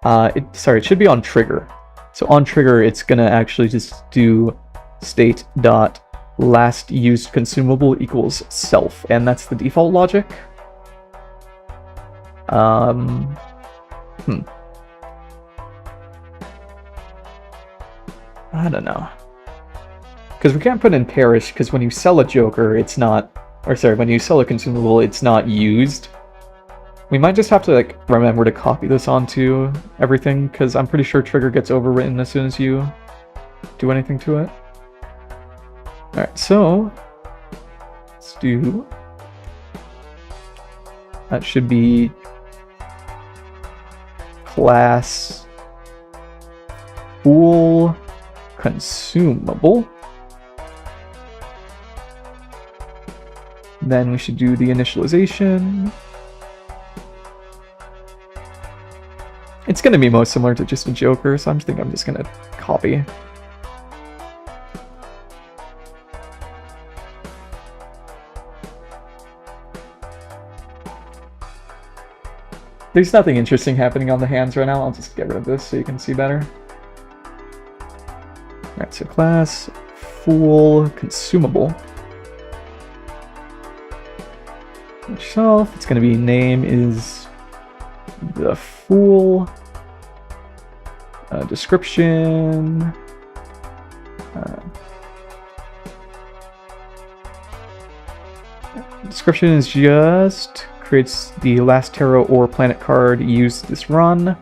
Sorry, it should be on trigger. So on trigger, it's gonna actually just do state dot last used consumable equals self, and that's the default logic. I don't know, because we can't put in perish, because when you sell a joker, it's not, or sorry, when you sell a consumable, it's not used. We might just have to like remember to copy this onto everything, because I'm pretty sure trigger gets overwritten as soon as you do anything to it. Alright, so let's do, that should be class Fool consumable. Then we should do the initialization. It's going to be most similar to just a Joker, so I think I'm just going to copy. There's nothing interesting happening on the hands right now. I'll just get rid of this so you can see better. Alright, so class, Fool, Consumable. Shelf, it's going to be name is the Fool. Description. Description is just creates the last tarot or planet card used this run.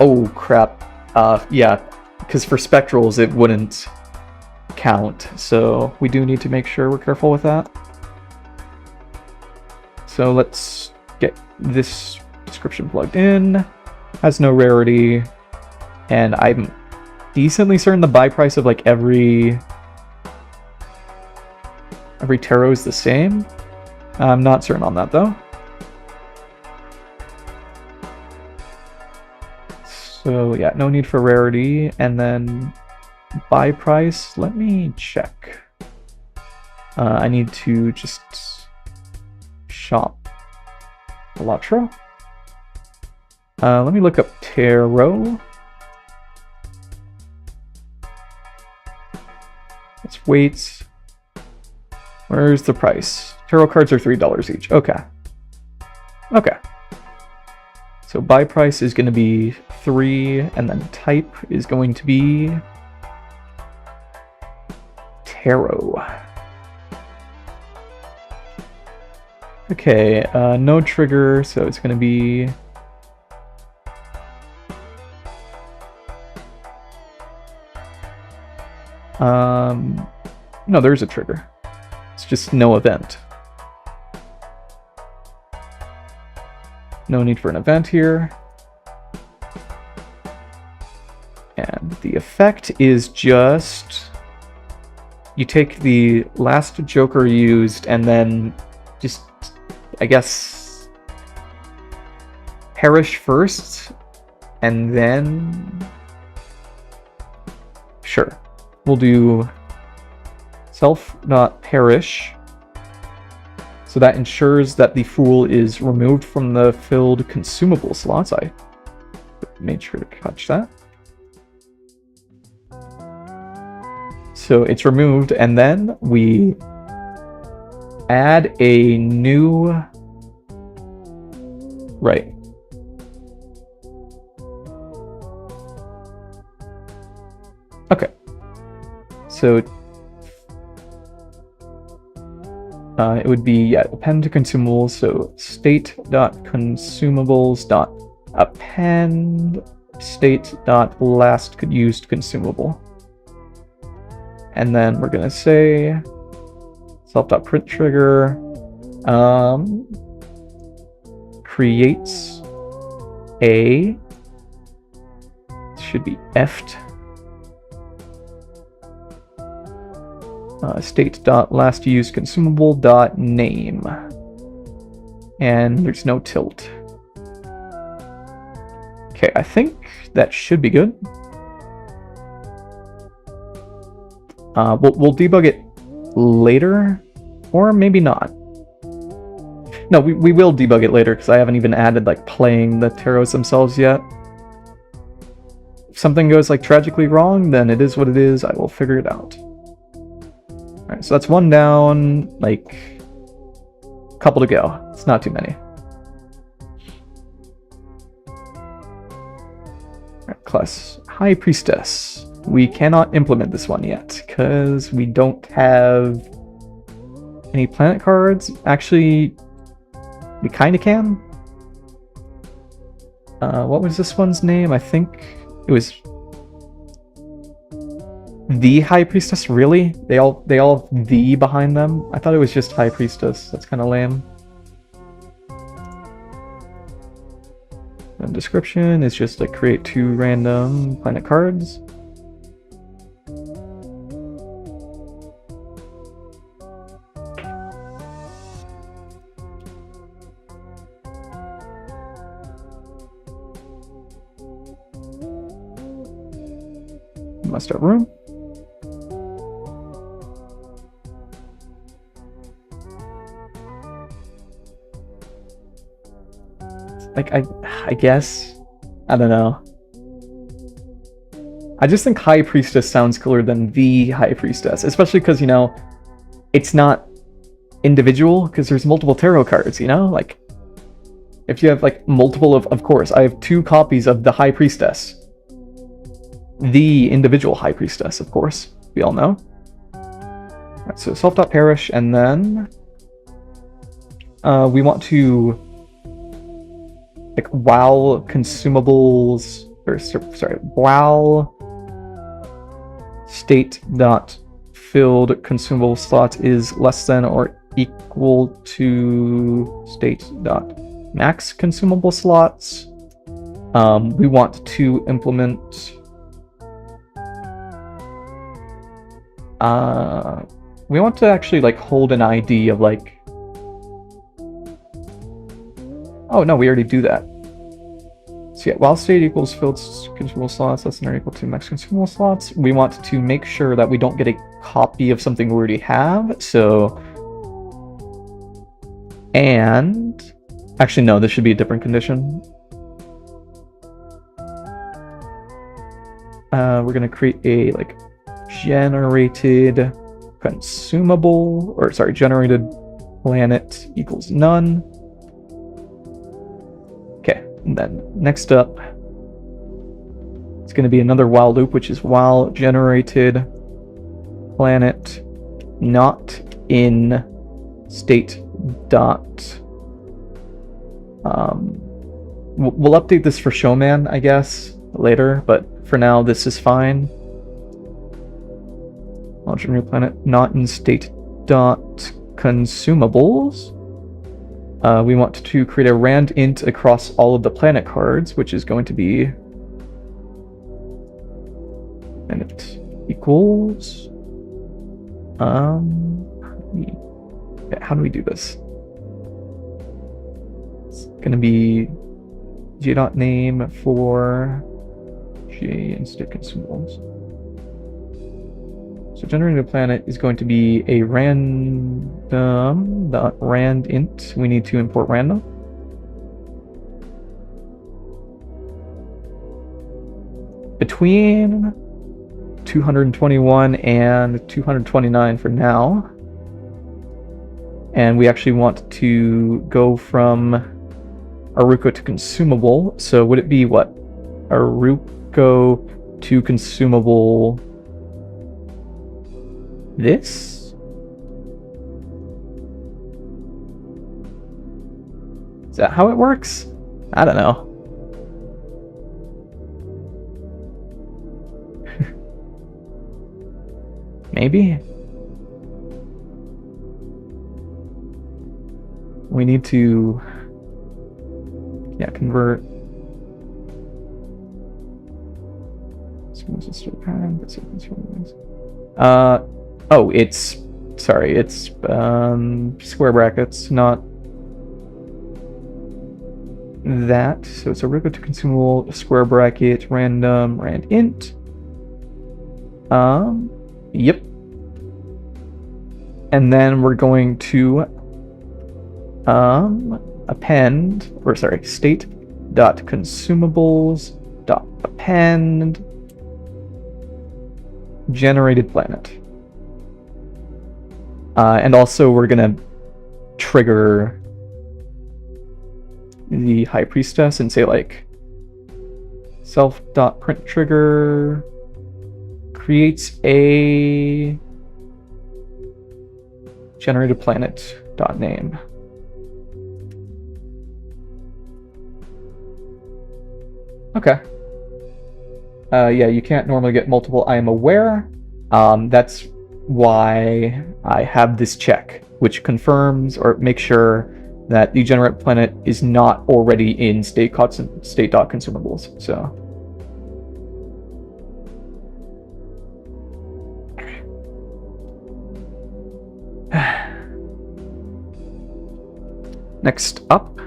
Oh crap. Yeah, because for spectrals it wouldn't count, so we do need to make sure we're careful with that. So let's get this description plugged in. Has no rarity, and I'm decently certain the buy price of like every tarot is the same. I'm not certain on that though. So yeah, no need for rarity, and then buy price, let me check. I need to just shop Balatro. Let me look up tarot. Let's wait. Where's the price? Tarot cards are $3 each. Okay. Okay. So buy price is going to be 3, and then type is going to be tarot. Okay, no trigger, so it's going to be no, there's a trigger. It's just no event. No need for an event here. And the effect is just you take the last Joker used and then just, I guess, perish first, and then sure, we'll do self.perish. So that ensures that the Fool is removed from the filled consumable slots. I made sure to catch that. So it's removed, and then we add a new... Right. Okay. So it would be, yeah, append to consumables, so state.consumables.append state.last used consumable. And then we're gonna say self.print trigger creates a, should be eft, state.last used consumable.name, and there's no tilt. Okay, I think that should be good. We'll debug it later, or maybe not. No, we will debug it later, because I haven't even added like playing the tarots themselves yet. If something goes like tragically wrong, then it is what it is. I will figure it out. Alright, so that's one down, like a couple to go. It's not too many. Alright, class High Priestess. We cannot implement this one yet, because we don't have any planet cards. Actually, we kind of can. What was this one's name? I think it was the High Priestess. Really? They all have the behind them? I thought it was just High Priestess. That's kind of lame. And description is just like create 2 random planet cards. You must have room. Like, I guess. I don't know. I just think High Priestess sounds cooler than the High Priestess, especially because, you know, it's not individual, because there's multiple tarot cards, you know? Like, if you have, like, multiple of course, I have 2 copies of the High Priestess. The individual High Priestess, of course, we all know. Alright, so self.perish, and then we want to, like, while consumables, or sorry, while state.filled consumable slot is less than or equal to state.max consumable slots, we want to implement we want to actually, like, hold an ID of, like, oh no, we already do that. So yeah, while state equals filled consumable slots less than or equal to max consumable slots, we want to make sure that we don't get a copy of something we already have. So, and actually no, this should be a different condition. We're gonna create a, like, generated consumable, or sorry, generated planet equals none. Okay, and then next up, it's going to be another while loop, which is while generated planet not in state dot. We'll update this for Showman, I guess, later, but for now, this is fine. While generated planet not in state dot consumables. We want to create a rand int across all of the planet cards, which is going to be planet equals how do we do this? It's gonna be g.name for g and state consumables. So generating a planet is going to be a random.rand int. We need to import random. Between 221 and 229 for now. And we actually want to go from Aruko to consumable. So would it be what? Aruko to consumable this? Is that how it works? I don't know. Maybe? We need to, yeah, convert. Oh, it's, sorry, it's square brackets, not that. So it's a Aruko to consumable, square bracket, random, rand int. Yep. And then we're going to append, or sorry, state.consumables.append generated planet. And also we're gonna trigger the High Priestess and say, like, self.print trigger creates a generated planet.name. Okay. Yeah, you can't normally get multiple, I am aware. That's why I have this check, which confirms or makes sure that the generate planet is not already in state.consumables. So next up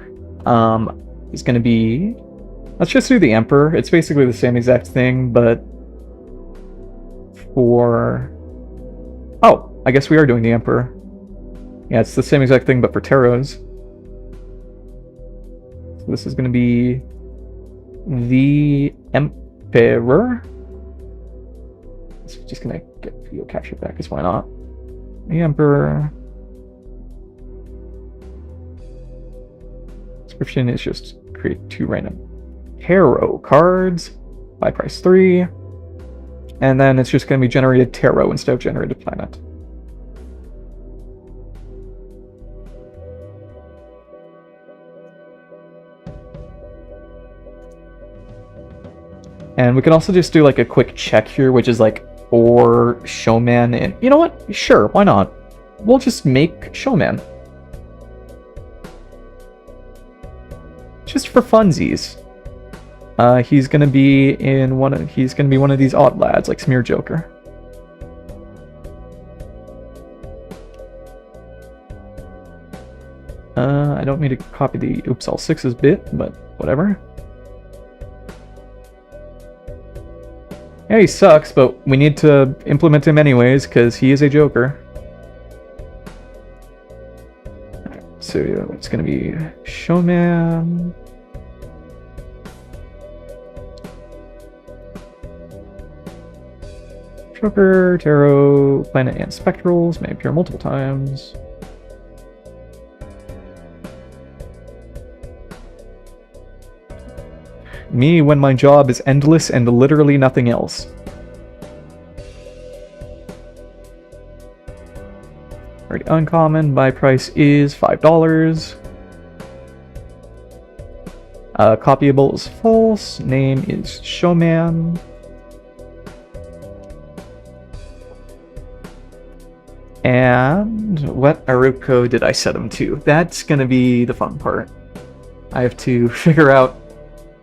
is going to be, let's just do the Emperor. It's basically the same exact thing, but for... Oh, I guess we are doing the Emperor. Yeah, it's the same exact thing, but for Taros. So this is going to be the Emperor. So just going to get video capture back, because why not? The Emperor. Description is just create 2 random tarot cards, buy price 3, and then it's just going to be generated tarot instead of generated planet. And we can also just do like a quick check here, which is like, or showman, and you know what? Sure, why not? We'll just make showman. Just for funsies. He's gonna be in one of these odd lads, like Smear Joker. I don't mean to copy the oops all 6s bit, but whatever. Yeah, he sucks, but we need to implement him anyways, because he is a Joker. Right, so it's going to be Showman. Joker, Tarot, Planet, and Spectrals may appear multiple times. Me when my job is endless and literally nothing else. Already uncommon, buy price is $5. Copyable is false, name is Showman. And what Aruko did I set him to? That's gonna be the fun part. I have to figure out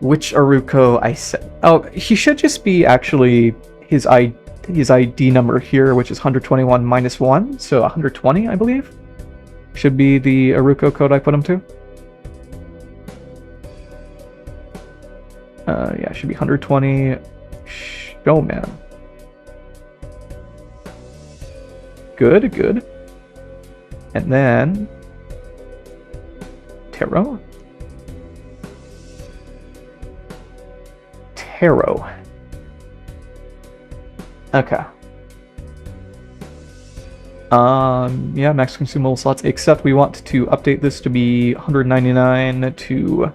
which Aruko I set. Oh, he should just be actually his ID number here, which is 121 minus 1, so 120, I believe. Should be the Aruko code I put him to. Yeah, it should be 120 Showman. Good, good. And then Tarot. Tarot. Okay. Yeah, max consumable slots, except we want to update this to be 199 to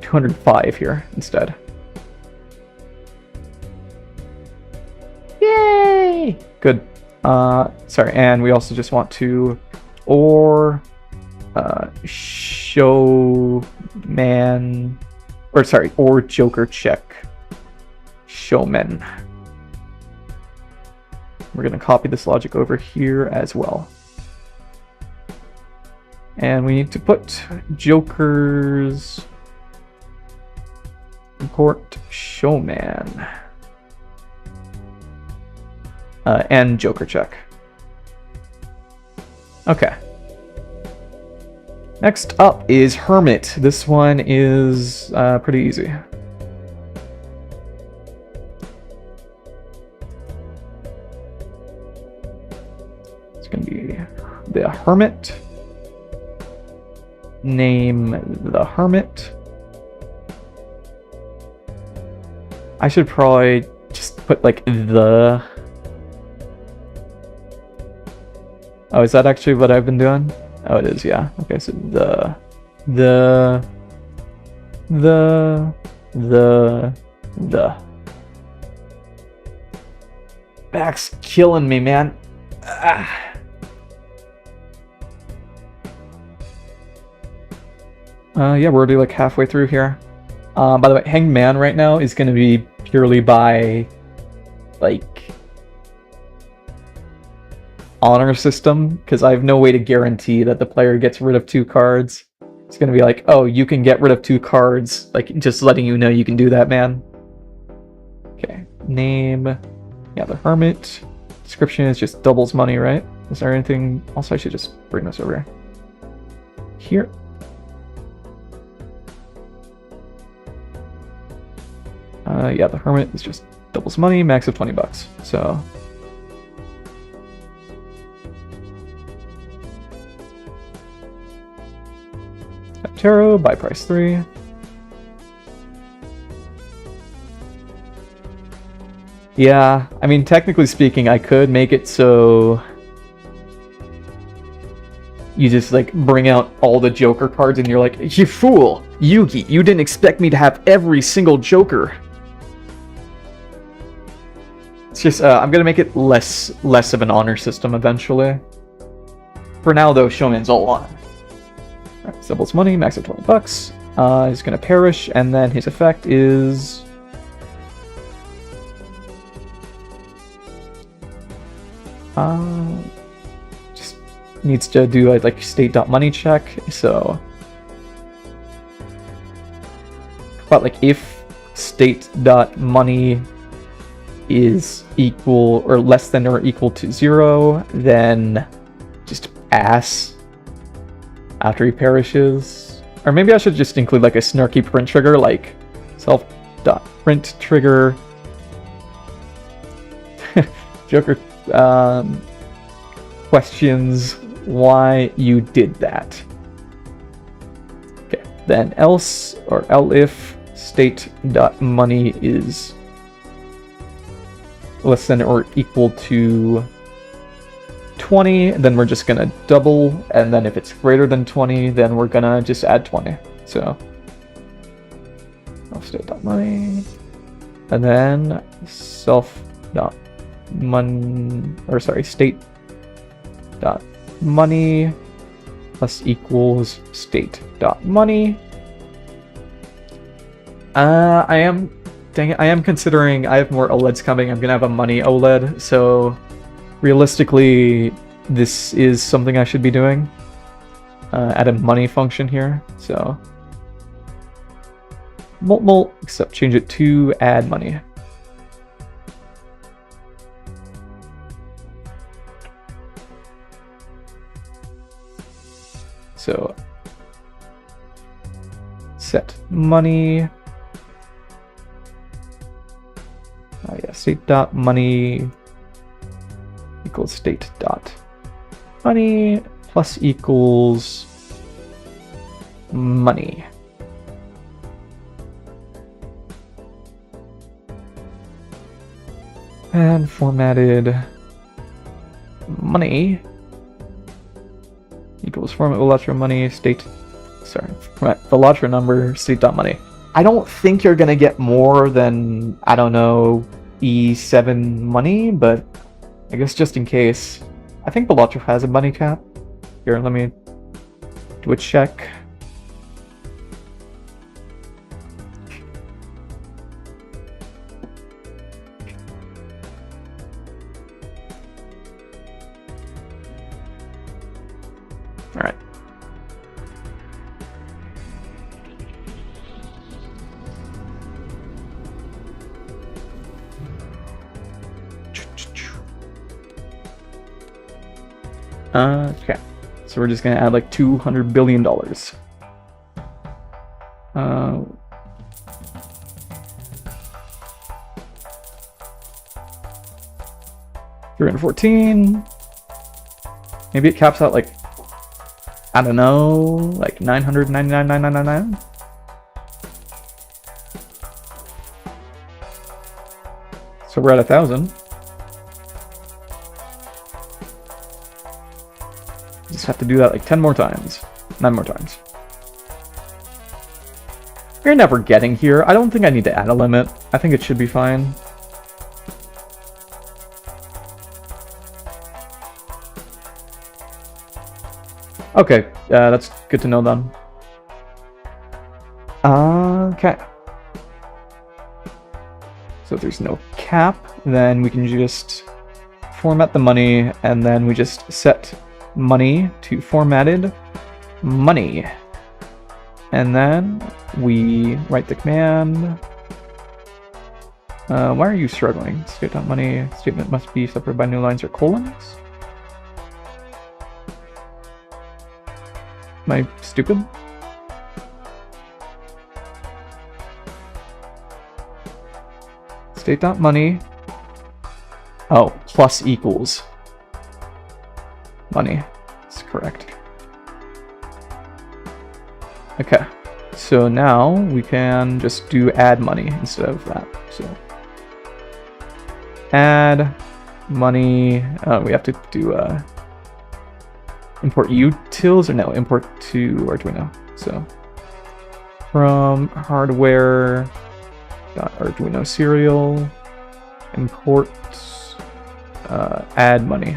205 here instead. Yay! Good. Sorry, and we also just want to or Showman, or sorry, or Joker check Showman. We're going to copy this logic over here as well. And we need to put Joker's import Showman. And Joker check. Okay. Next up is Hermit. This one is pretty easy. It's going to be the Hermit. Name the Hermit. I should probably just put like the... Oh, is that actually what I've been doing? Oh, it is, yeah. Okay, so the back's killing me, man. Ah. Yeah, we're already like halfway through here. By the way, Hanged Man right now is going to be purely by like honor system, because I have no way to guarantee that the player gets rid of 2 cards. It's going to be like, oh, you can get rid of 2 cards, like just letting you know you can do that, man. Okay, name, yeah, the Hermit. Description is just doubles money, right? Is there anything else? I should just bring this over here. Yeah, the Hermit is just doubles money, max of $20. So Tarot, buy price 3. Yeah, I mean, technically speaking, I could make it so you just, like, bring out all the Joker cards and you're like, you fool! Yugi, you didn't expect me to have every single Joker! It's just, I'm gonna make it less of an honor system eventually. For now, though, Showman's all on. Alright, Sybil's money, max of $20. He's gonna perish, and then his effect is... just needs to do like state.money check, so... But like if state.money is equal or less than or equal to 0, then just pass after he perishes. Or maybe I should just include like a snarky print trigger, like self.print trigger. Joker questions why you did that. Okay, then else or elif state.money is less than or equal to 20, then we're just gonna double, and then if it's greater than 20, then we're gonna just add 20. So state.money, and then state.money plus equals state.money. I am considering, I have more OLEDs coming. I'm gonna have a money OLED, so realistically this is something I should be doing. Add a money function here, so except change it to add money. So set money. Yeah, state.money equals state.money plus equals money. And formatted money equals format Balatro money format Balatro number state.money. I don't think you're gonna get more than, I don't know, E7 money, but I guess just in case. I think Balatro has a money cap. Here, let me do a check. Alright. Okay, so we're just gonna add like $200 billion. 314. Maybe it caps out like, I don't know, like 999,999. So we're at 1,000. Just have to do that like 10 more times. 9 more times. You're never getting here. I don't think I need to add a limit. I think it should be fine. Okay, that's good to know then. Okay. So if there's no cap, then we can just format the money, and then we just set money to formatted money. And then we write the command. Why are you struggling? State.money statement must be separated by new lines or colons. Am I stupid? State.money. Oh, plus equals money. That's correct. Okay, so now we can just do add money instead of that. So add money. We have to do import utils, or no, import to Arduino. So from hardware .arduino serial import add money.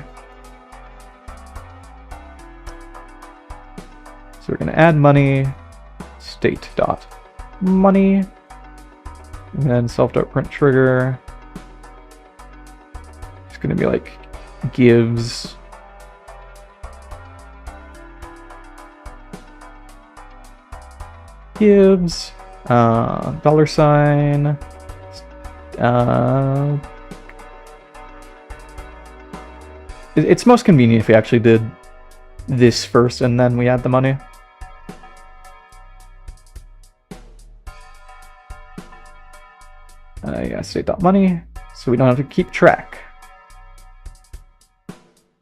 So we're going to add money state dot money, and then self.print trigger. It's going to be like gives dollar sign it's most convenient if we actually did this first and then we add the money. Yeah, state.money, so we don't have to keep track.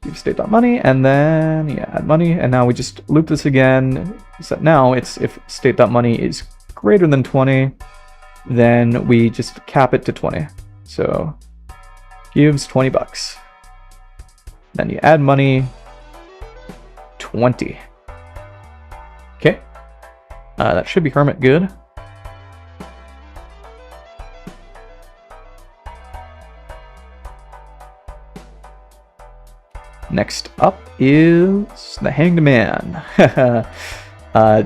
Give state.money, and then, yeah, add money, and now we just loop this again. So now it's if state.money is greater than 20, then we just cap it to 20. So gives 20 bucks. Then you add money 20. Okay. That should be Hermit good. Next up is the Hanged Man.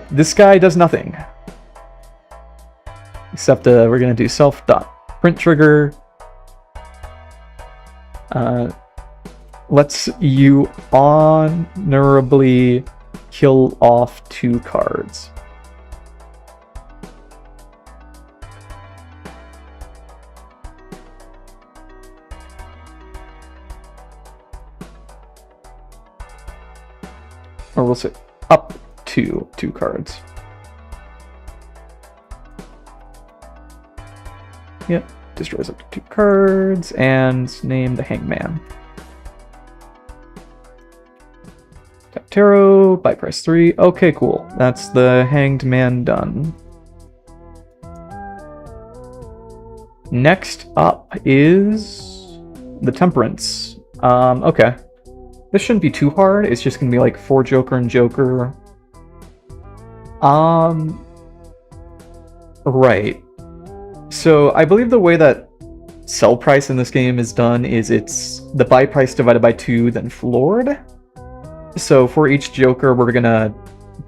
This guy does nothing. Except we're going to do self.print trigger. Lets you honorably kill off 2 cards. Or we'll say up to 2 cards. Yep, destroys up to 2 cards, and name the Hangman. Tap tarot, buy price 3. Okay, cool. That's the Hanged Man done. Next up is the Temperance. Okay. This shouldn't be too hard. It's just gonna be like 4 Joker and Joker. Right. So I believe the way that sell price in this game is done is it's the buy price divided by 2, then floored. So for each Joker, we're gonna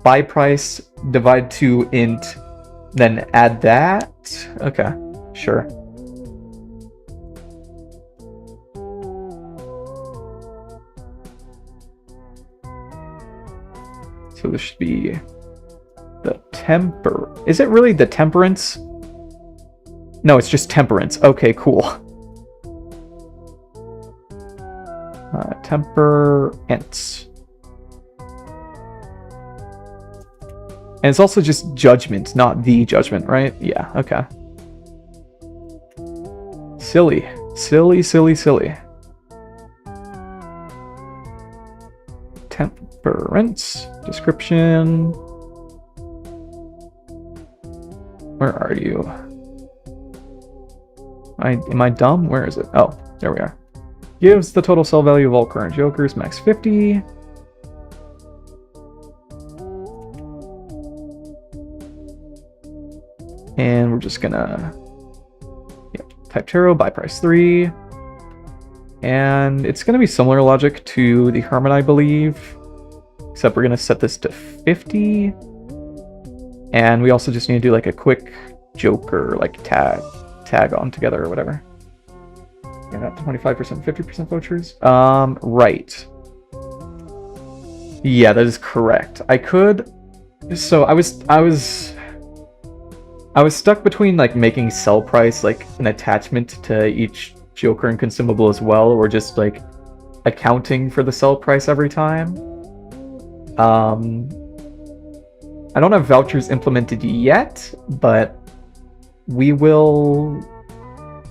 buy price, divide 2 int, then add that. Okay, sure. So this should be the temper. Is it really the Temperance? No, it's just Temperance. Okay, cool. Temperance. And it's also just Judgment, not the Judgment, right? Yeah, okay. Silly. Silly, silly, silly. Temperance. Description. Where are you? Am I dumb? Where is it? Oh, there we are. Gives the total sell value of all current Jokers, max 50. And we're just gonna type tarot, buy price 3. And it's gonna be similar logic to the Hermit, I believe. Except we're gonna set this to 50. And we also just need to do like a quick Joker, like tag on together or whatever. Yeah, that 25%, 50% vouchers. Right. Yeah, that is correct. I could. So I was stuck between like making sell price like an attachment to each Joker and consumable as well, or just like accounting for the sell price every time. I don't have vouchers implemented yet, but I will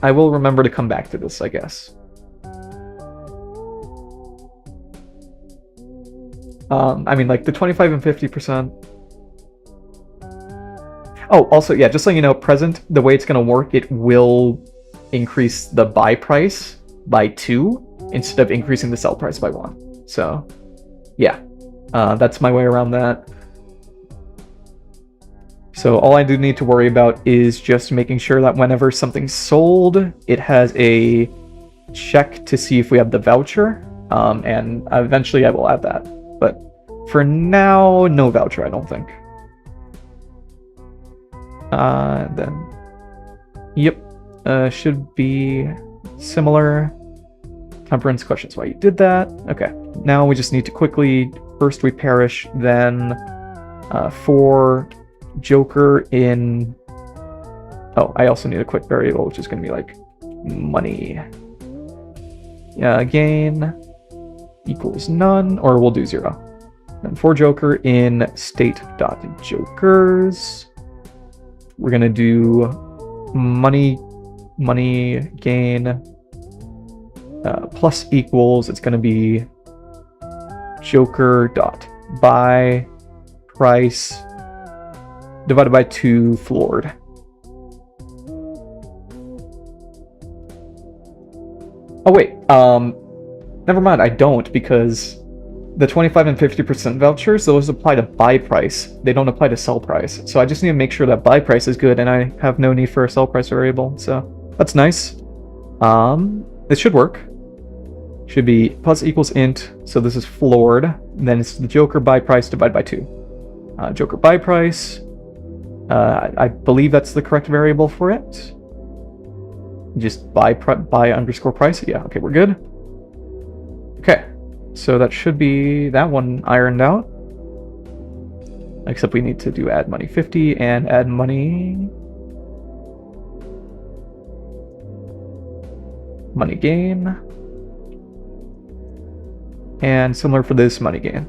remember to come back to this, I guess. I mean, like the 25 and 50%. Oh, also, yeah, just so you know, present, the way it's going to work, it will increase the buy price by 2 instead of increasing the sell price by 1. So, yeah, that's my way around that. So all I do need to worry about is just making sure that whenever something's sold, it has a check to see if we have the voucher, and eventually I will add that. But for now, no voucher, I don't think. Then, yep, should be similar. Temperance questions why you did that. Okay, now we just need to quickly, first we perish, then for Joker in, oh, I also need a quick variable, which is going to be like money. Gain equals none, or we'll do 0. Then for Joker in state.jokers, we're going to do money gain plus equals, it's going to be Joker.buy price divided by 2 floored. Oh wait, never mind, I don't, because the 25 and 50% vouchers, those apply to buy price. They don't apply to sell price. So I just need to make sure that buy price is good and I have no need for a sell price variable. So that's nice. This should work. Should be plus equals int, so this is floored. Then it's the Joker buy price divided by 2. Joker buy price, I believe that's the correct variable for it. Just buy underscore price. Yeah, okay, we're good. Okay, so that should be that one ironed out. Except we need to do add money 50 and add money gain. And similar for this money gain.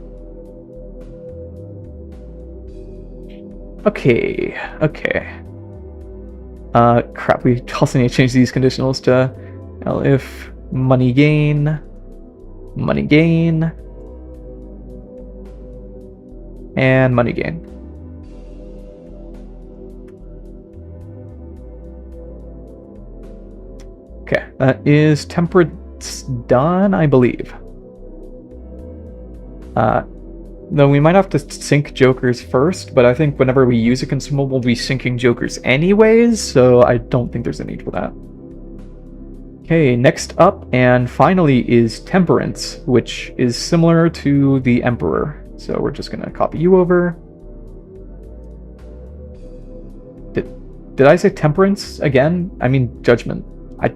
Okay. Crap, we also need to change these conditionals to if money gain, and money gain. Okay, that is temperance done, I believe. Though we might have to sync jokers first, but I think whenever we use a consumable, we'll be syncing jokers anyways, so I don't think there's a need for that. Okay, next up and finally is temperance, which is similar to the emperor. So we're just gonna copy you over. Did I say temperance again? I mean judgment.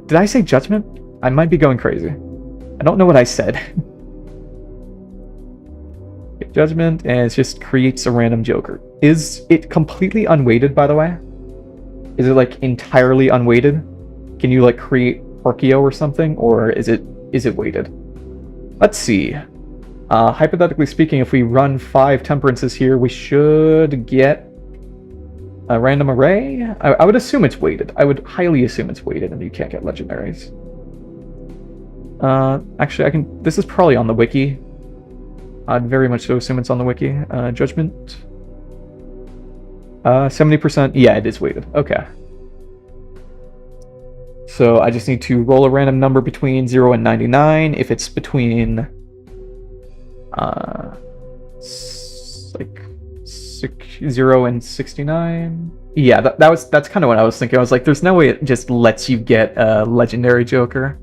Did I say judgment? I might be going crazy. I don't know what I said. Judgment, and it just creates a random joker. Is it completely unweighted, by the way? Is it like entirely unweighted? Can you like create Porkio or something, or is it weighted? Let's see. Hypothetically speaking, if we run 5 temperances here, we should get a random array. I would assume it's weighted. I would highly assume it's weighted, and you can't get legendaries. Actually, I can. This is probably on the wiki. I'd very much so assume it's on the wiki. Judgment. 70%. Yeah, it is weighted. Okay. So I just need to roll a random number between 0 and 99. If it's between like 0 and 69. Yeah, that's kind of what I was thinking. I was like, there's no way it just lets you get a legendary joker.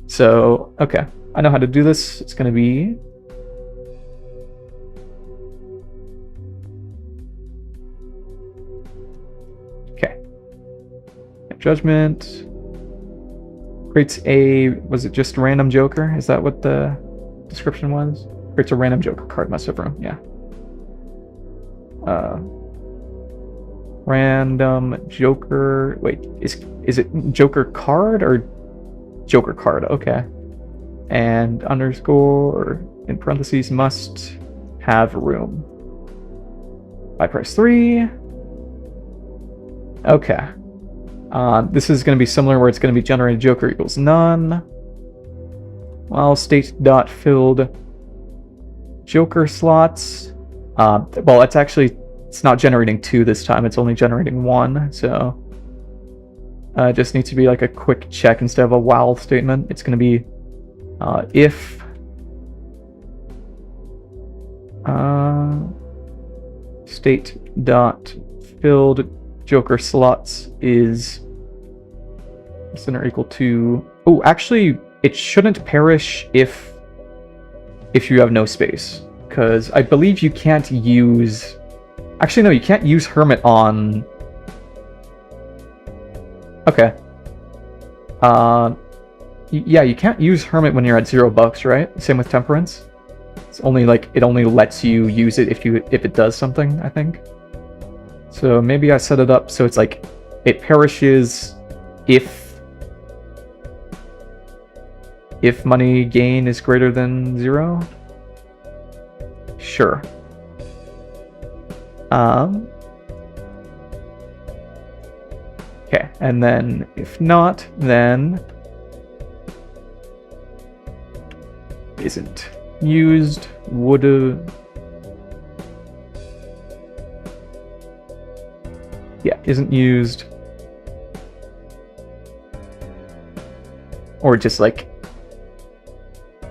So okay, I know how to do this. It's gonna be judgment. Creates a, was it just random joker? Is that what the description was? Creates a random joker card, must have room, yeah. Random joker, wait, is it joker card or joker card? Okay. And underscore, in parentheses, must have room. Buy price 3. Okay. This is going to be similar where it's going to be generated joker equals none. While state.filled joker slots. Well, it's actually it's not generating 2 this time, it's only generating 1, so it just needs to be like a quick check instead of a while statement. It's going to be if state dot filled joker slots is less than or equal to... Oh, actually, it shouldn't perish if you have no space, because I believe you can't use... Actually, no, you can't use Hermit on... Okay. Yeah, you can't use Hermit when you're at $0, right? Same with Temperance. It's only like, it only lets you use it if it does something, I think. So maybe I set it up so it's like, it perishes if money gain is greater than 0. Sure. Okay, and then if not, then isn't used, would've... Yeah, isn't used. Or just like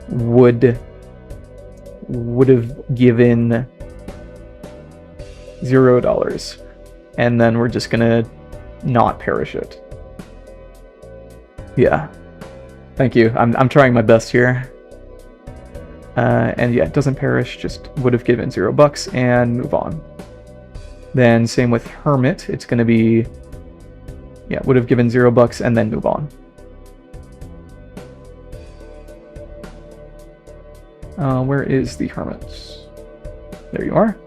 would've given $0. And then we're just gonna not perish it. Yeah. Thank you. I'm trying my best here. And yeah, it doesn't perish, just would have given $0 and move on. Then same with Hermit, it's going to be, yeah, would have given $0 and then move on. Where is the Hermit? There you are.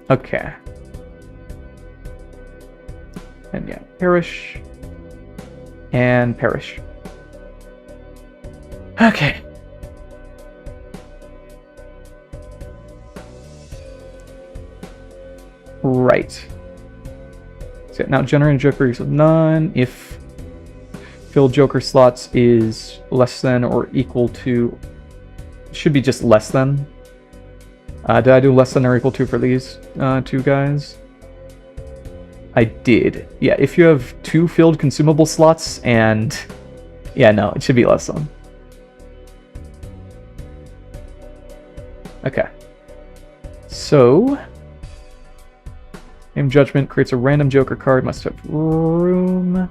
Okay. And yeah, perish. And perish. Okay. Right. So now generate joker equals none if filled joker slots is less than or equal to... Should be just less than. Did I do less than or equal to for these two guys? I did. Yeah, if you have 2 filled consumable slots and... Yeah, no, it should be less than. Okay. So... Name Judgment creates a random joker card, must have room.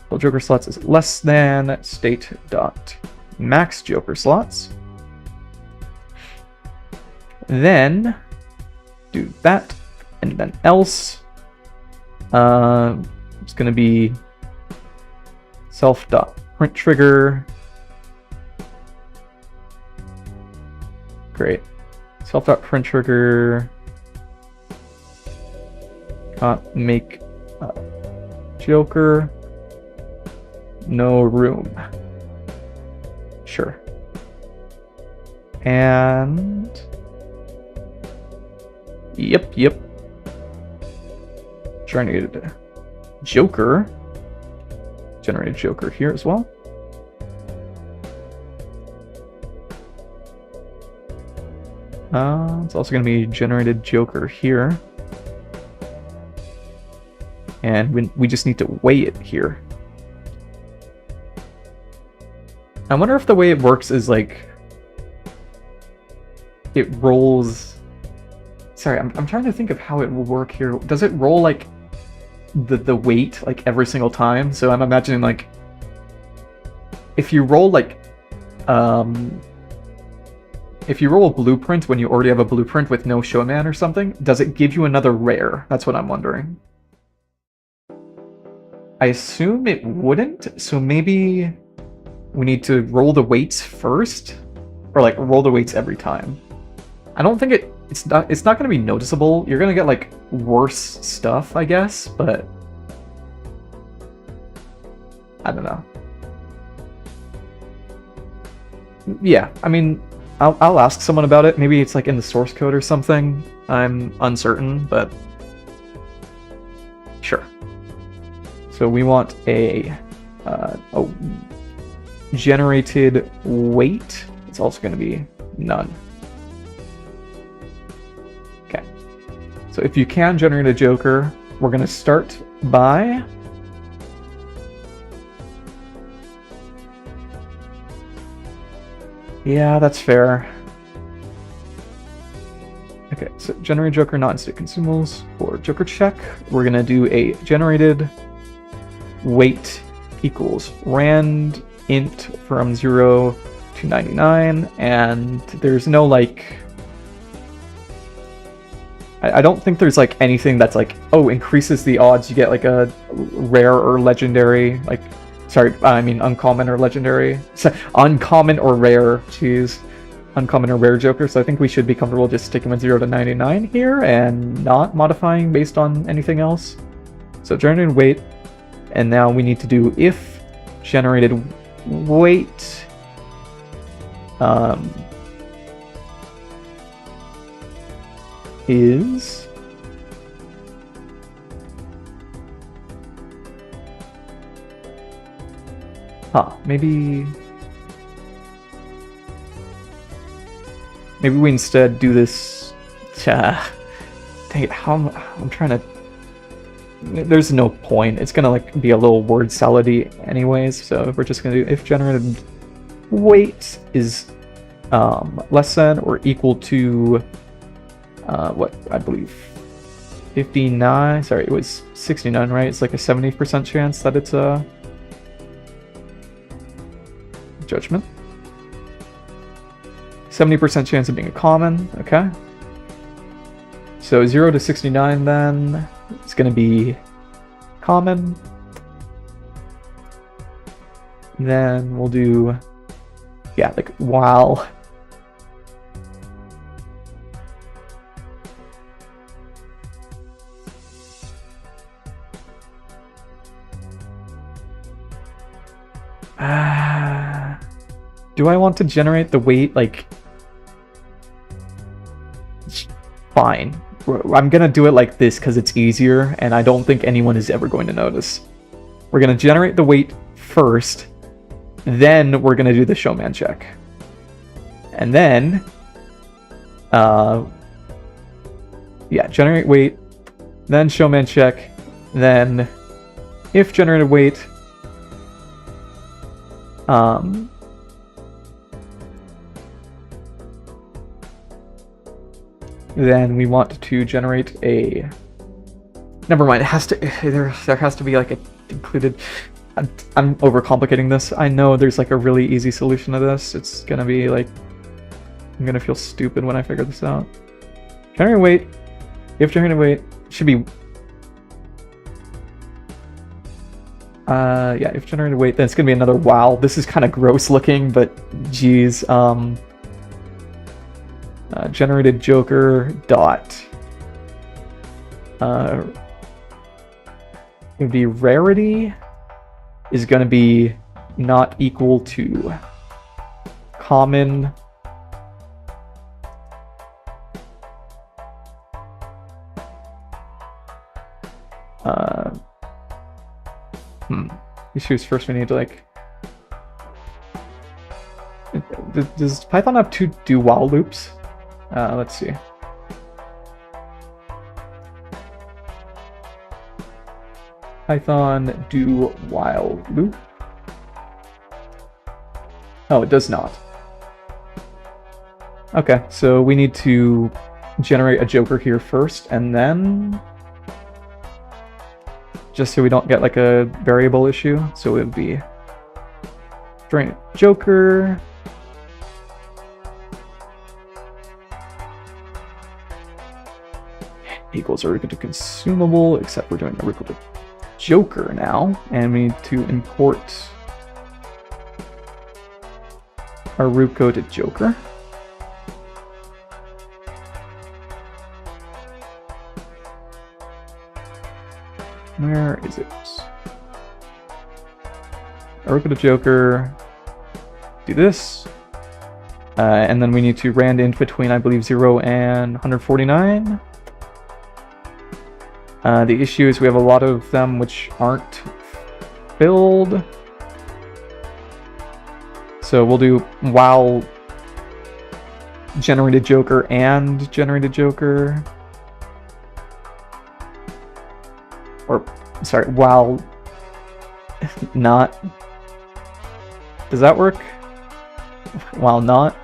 Filled joker slots is less than state dot max joker slots. Then do that, and then else. It's going to be self.print trigger. Great. Self.print trigger. Make joker. No room. Sure. And... Yep. Trying to get a joker. Generate a joker here as well. It's also going to be generated joker here. And we just need to weigh it here. I wonder if the way it works is like... It rolls... Sorry, I'm trying to think of how it will work here. Does it roll like the weight like every single time? So I'm imagining like if you roll like if you roll a blueprint when you already have a blueprint with no showman or something, does it give you another rare? That's what I'm wondering. I assume it wouldn't, so maybe we need to roll the weights first, or like roll the weights every time. I don't think it's not going to be noticeable. You're going to get like worse stuff, I guess, but I don't know. Yeah, I mean, I'll ask someone about it. Maybe it's like in the source code or something. I'm uncertain, but sure. So we want a generated weight. It's also going to be none. So if you can generate a joker, we're going to start by yeah, that's fair. Okay, so generate joker not instant consumables. For joker check, we're going to do a generated weight equals rand int from 0 to 99, and there's no like I don't think there's like anything that's like, oh, increases the odds you get like a rare or legendary, like sorry, I mean uncommon or legendary. So, uncommon or rare, jeez. Uncommon or rare joker, so I think we should be comfortable just sticking with 0 to 99 here and not modifying based on anything else. So generated weight, and now we need to do if generated weight is maybe we instead do this. Dang it, I'm trying to. There's no point. It's gonna like be a little word salad-y anyways. So we're just gonna do if generated weight is less than or equal to what I believe 59. Sorry, it was 69, right? It's like a 70% chance that it's a judgment. 70% chance of being a common, okay. So 0 to 69 then, it's going to be common. Then we'll do, yeah, like while. Do I want to generate the weight like fine. I'm gonna do it like this because it's easier, and I don't think anyone is ever going to notice. We're gonna generate the weight first, then we're gonna do the showman check. And then, yeah, generate weight, then showman check, then if generated weight, then we want to generate a. Never mind. It has to. There has to be like a included. I'm overcomplicating this. I know there's like a really easy solution to this. It's gonna be like. I'm gonna feel stupid when I figure this out. Generated weight. If generated weight should be. Yeah. If generated weight, then it's gonna be another wow. This is kind of gross looking, but geez. Generated joker dot. It would be rarity is going to be not equal to common issues. First we need to like. Does Python have two do while loops? Let's see. Python do while loop. Oh, it does not. Okay, so we need to generate a joker here first, and then just so we don't get like a variable issue. So it would be generate joker. Equals are equal to consumable, except we're doing a equal to joker now, and we need to import our root code to joker. Where is it? Our root code to joker. Do this. And then we need to rand int between, I believe, 0 and 149. The issue is we have a lot of them which aren't filled. So we'll do while generated joker and generated joker. or sorry, while not. Does that work? While not.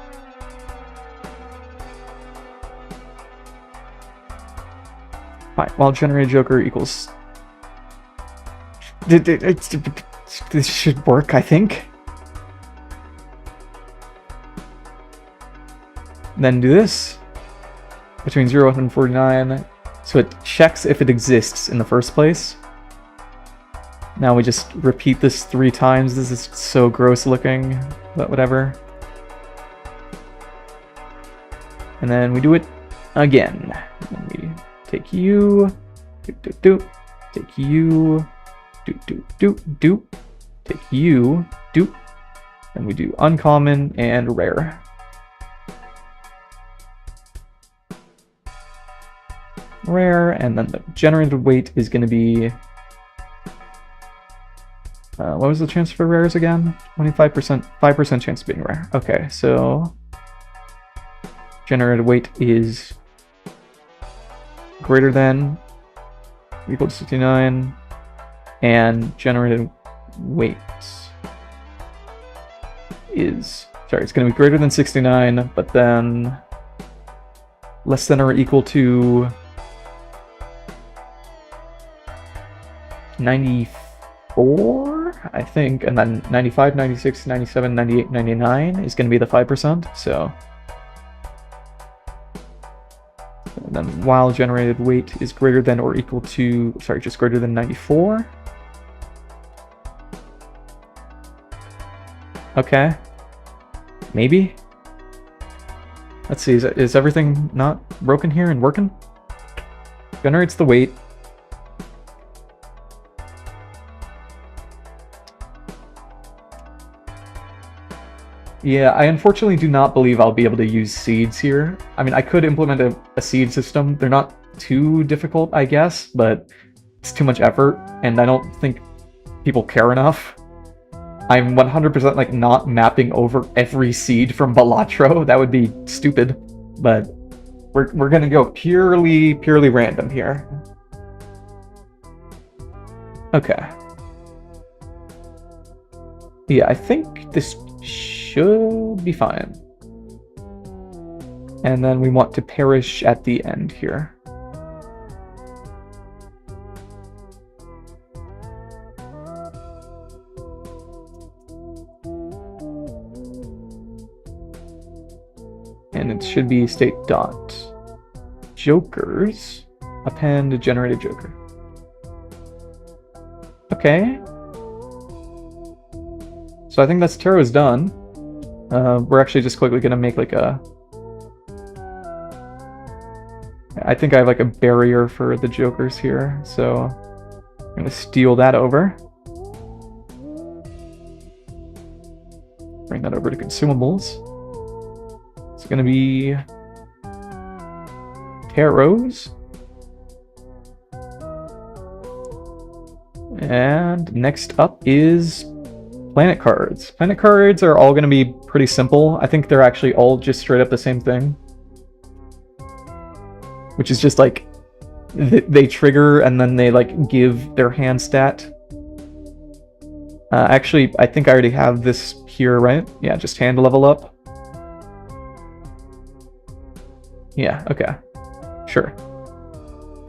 Fine. While generated joker equals. This should work, I think. Then do this between 0 and 49. So it checks if it exists in the first place. Now we just repeat this 3 times. This is so gross looking, but whatever. And then we do it again. And we take you, take you, take you, and we do uncommon and rare. Rare, and then the generated weight is going to be what was the chance for rares again? 25%, 5% chance of being rare. Okay, so generated weight is greater than or equal to 69, and generated weight is, sorry, it's going to be greater than 69, but then less than or equal to 94, I think, and then 95, 96, 97, 98, 99 is going to be the 5%, so. And then while generated weight is greater than or equal to, sorry, just greater than 94. Okay. Maybe? Let's see, is everything not broken here and working? Generates the weight. Yeah, I unfortunately do not believe I'll be able to use seeds here. I mean, I could implement a seed system. They're not too difficult, I guess, but it's too much effort, and I don't think people care enough. I'm 100% like not mapping over every seed from Balatro. That would be stupid, but we're gonna go purely random here. Okay. Yeah, I think this should be fine. And then we want to perish at the end here. And it should be state dot jokers append generated joker. Okay. So I think that's Taro's done. We're actually just quickly gonna make like a. I think I have like a barrier for the jokers here, so I'm gonna steal that over. Bring that over to consumables. It's gonna be Taro's. And next up is planet cards. Planet cards are all going to be pretty simple. I think they're actually all just straight up the same thing. Which is just like, they trigger and then they like give their hand stat. Actually, I think I already have this here, right? Yeah, just hand level up. Yeah, okay. Sure.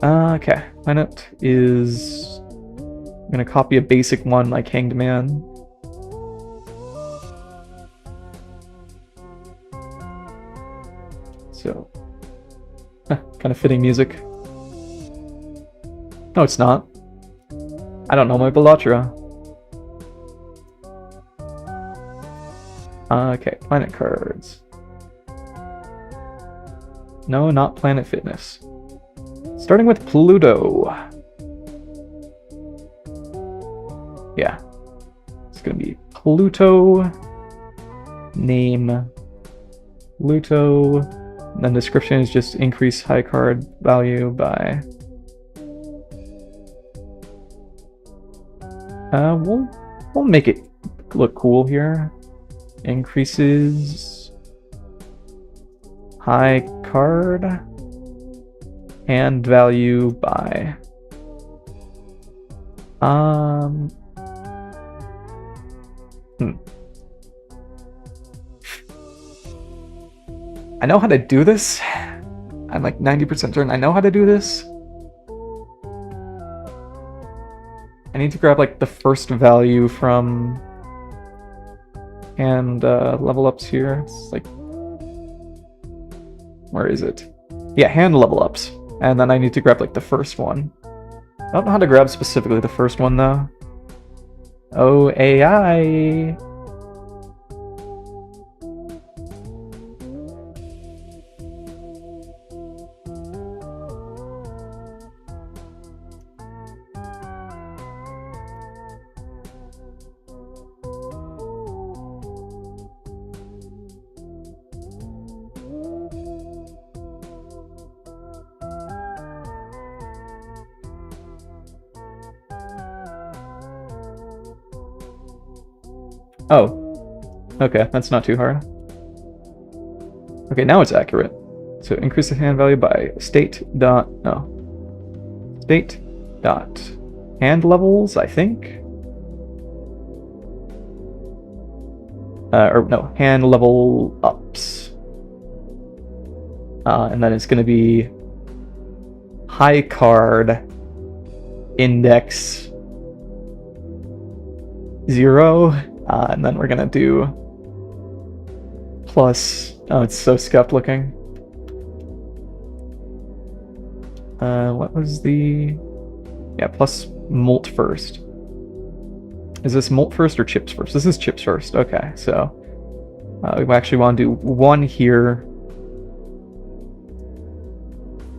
Okay, planet is... I'm gonna copy a basic one like Hanged Man. So, kind of fitting music. No, it's not. I don't know my Balatro. Okay, planet cards. No, not Planet Fitness. Starting with Pluto. Yeah. It's gonna be Pluto. Name. Pluto. And then description is just increase high card value by. We'll make it look cool here. Increases high card hand value by Hmm. I know how to do this. I'm like 90% certain I know how to do this. I need to grab like the first value from and level ups here. It's like, where is it? Yeah, hand level ups. And then I need to grab like the first one. I don't know how to grab specifically the first one though. Oh, AI. Oh, okay, that's not too hard. Okay, now it's accurate. So increase the hand value by state dot hand levels, I think. Or no, hand level ups. And then it's going to be high card index 0. And then we're going to do plus. Oh, it's so scuffed looking. What was the... Yeah, plus molt first. Is this molt first or chips first? This is chips first. Okay, so we actually want to do 1 here.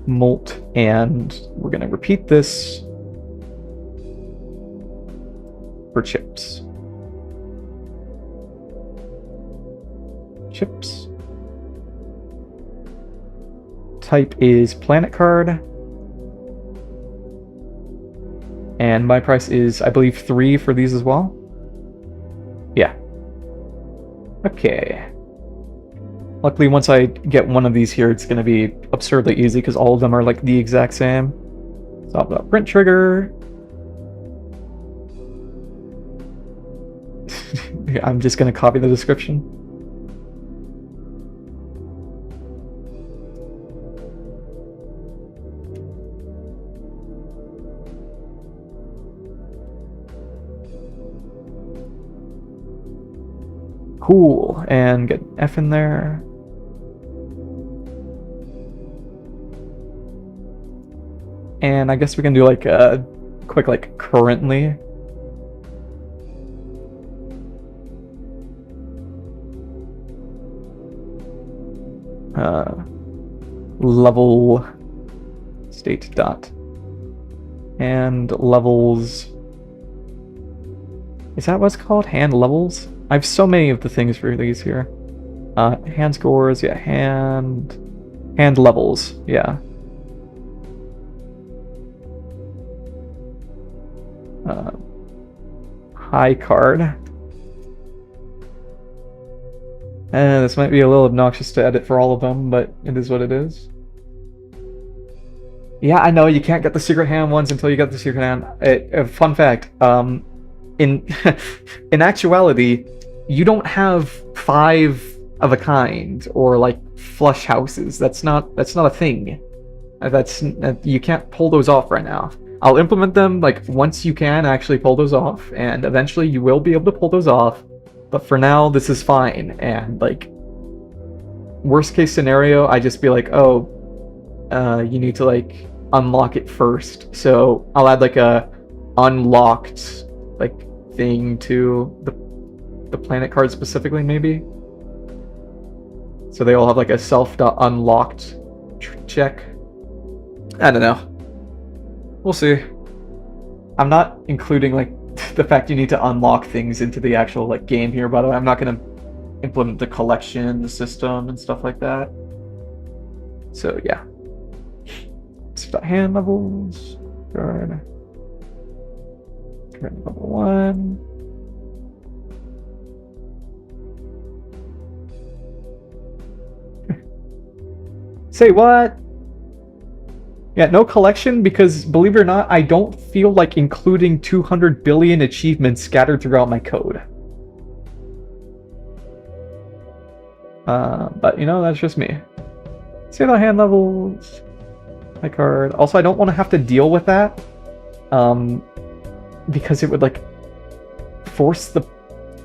Molt, and we're going to repeat this for chips. Chips. Type is planet card. And my price is, I believe, 3 for these as well. Yeah. Okay. Luckily, once I get one of these here, it's going to be absurdly easy because all of them are like the exact same. So I'll put print trigger. I'm just going to copy the description. Cool, and get F in there. And I guess we can do like a quick like currently. Level state dot and levels. Is that what's called? Hand levels? I have so many of the things for these here. Hand scores, yeah, hand levels, yeah. High card. This might be a little obnoxious to edit for all of them, but it is what it is. Yeah, I know, you can't get the secret hand ones until you get the secret hand. Fun fact, in in actuality, you don't have 5 of a kind or like flush houses. That's not a thing. You can't pull those off right now. I'll implement them like once you can actually pull those off, and eventually you will be able to pull those off. But for now, this is fine. And like worst case scenario, I just be like, oh, you need to like unlock it first. So I'll add like a unlocked like thing to the planet card specifically, maybe. So they all have like a self.unlocked check. I don't know. We'll see. I'm not including like the fact you need to unlock things into the actual like game here, by the way. I'm not going to implement the collection system and stuff like that. So yeah. Hand levels. Card level 1. Say what? Yeah, no collection because, believe it or not, I don't feel like including 200 billion achievements scattered throughout my code. But, you know, that's just me. See the hand levels. My card. Also, I don't want to have to deal with that. Because it would, like, force the...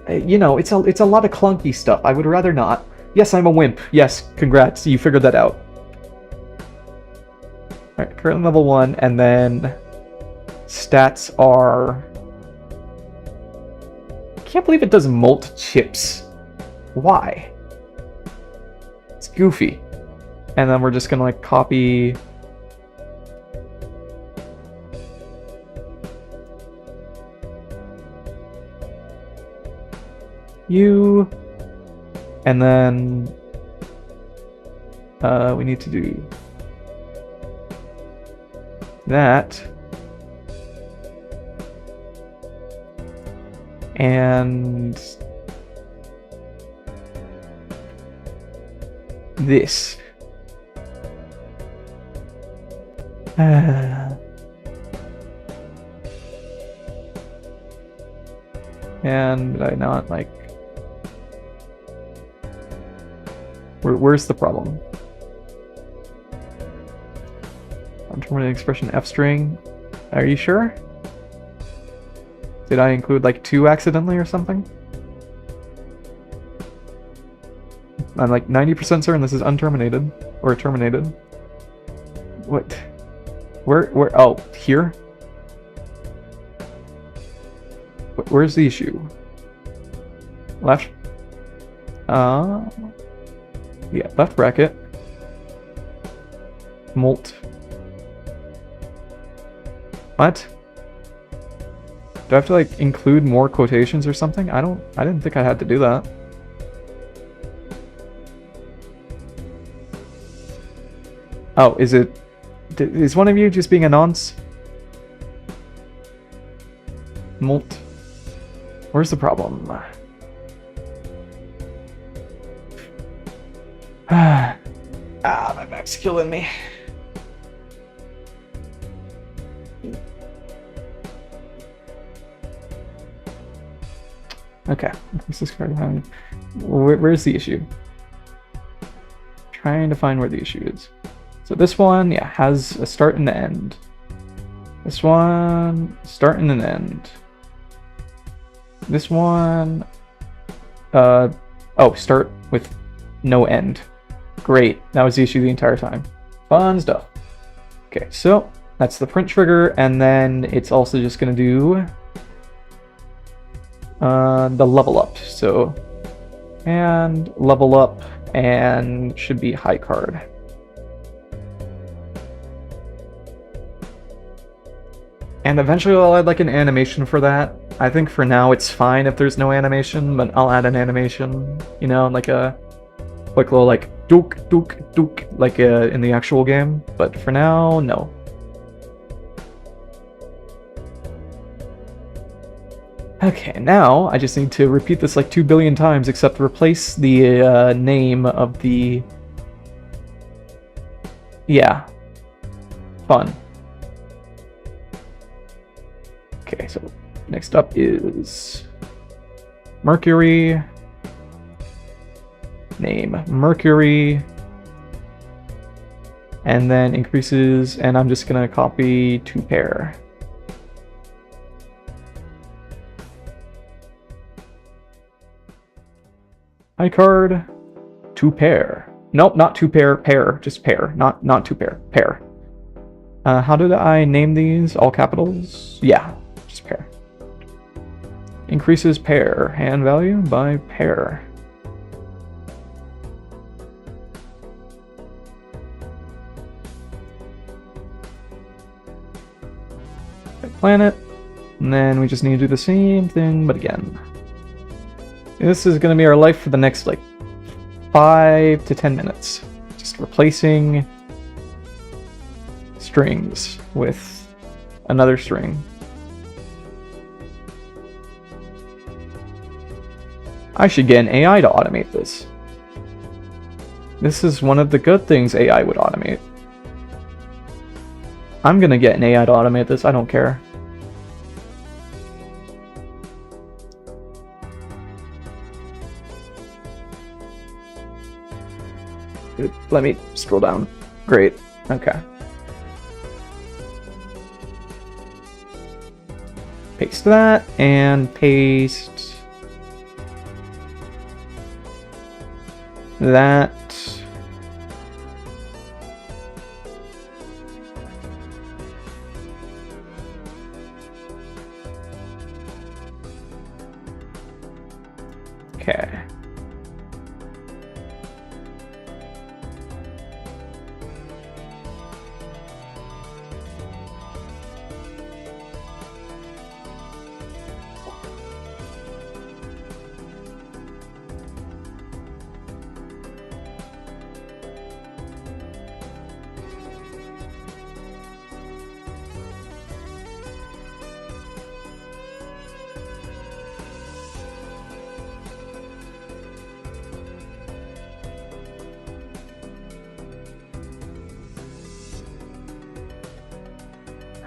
You know, it's a lot of clunky stuff. I would rather not. Yes, I'm a wimp. Yes, congrats. You figured that out. Alright, currently level 1, and then stats are... I can't believe it does molt chips. Why? It's goofy. And then we're just gonna like copy... you, and then we need to do that, and this. And did I not like... Where's the problem? Unterminated expression F string. Are you sure? Did I include like 2 accidentally or something? I'm like 90% certain this is unterminated or terminated. What? Where? Oh, here? Where's the issue? Left? Yeah, left bracket. Molt. What? Do I have to like include more quotations or something? I didn't think I had to do that. Oh, is one of you just being a nonce? Molt. Where's the problem? My back's killing me. Okay, what's this card behind? Where's the issue? Trying to find where the issue is. So this one, yeah, has a start and an end. This one, start and an end. This one, oh, start with no end. Great, that was the issue the entire time. Fun stuff. Okay, so that's the print trigger, and then it's also just gonna do the level up. So, and level up, and should be high card. And eventually I'll add like an animation for that. I think for now it's fine if there's no animation, but I'll add an animation, you know, like a quick little like dook dook dook, like in the actual game. But for now, no. Okay, now I just need to repeat this like 2 billion times, except replace the name of the... Yeah. Fun. Okay, so next up is Mercury. Name Mercury. And then increases, and I'm just gonna copy 2 pair. High card, 2 pair. Nope, not 2 pair, pair, just pair, not 2 pair, pair. How did I name these? All capitals? Yeah, just pair. Increases pair, hand value by pair. Planet, and then we just need to do the same thing, but again. This is going to be our life for the next, like, 5 to 10 minutes. Just replacing strings with another string. I should get an AI to automate this. This is one of the good things AI would automate. I'm gonna get an AI to automate this, I don't care. Let me scroll down. Great, okay. Paste that, and paste that. Okay.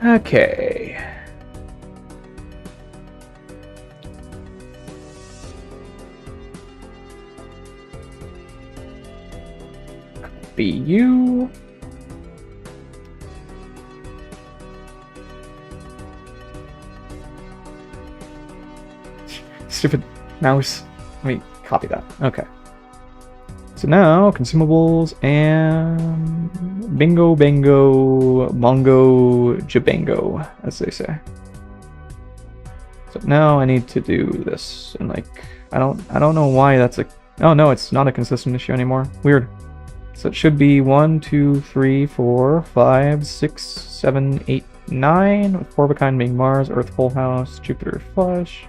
Okay. Copy you. Stupid mouse. Let me copy that. Okay. So now, consumables and bingo, bango, bongo, jabango, as they say. So now I need to do this, and like, I don't know why that's a, oh no, it's not a consistent issue anymore. Weird. So it should be 1, 2, 3, 4, 5, 6, 7, 8, 9, with 4 of a kind being Mars, Earth full house, Jupiter flush,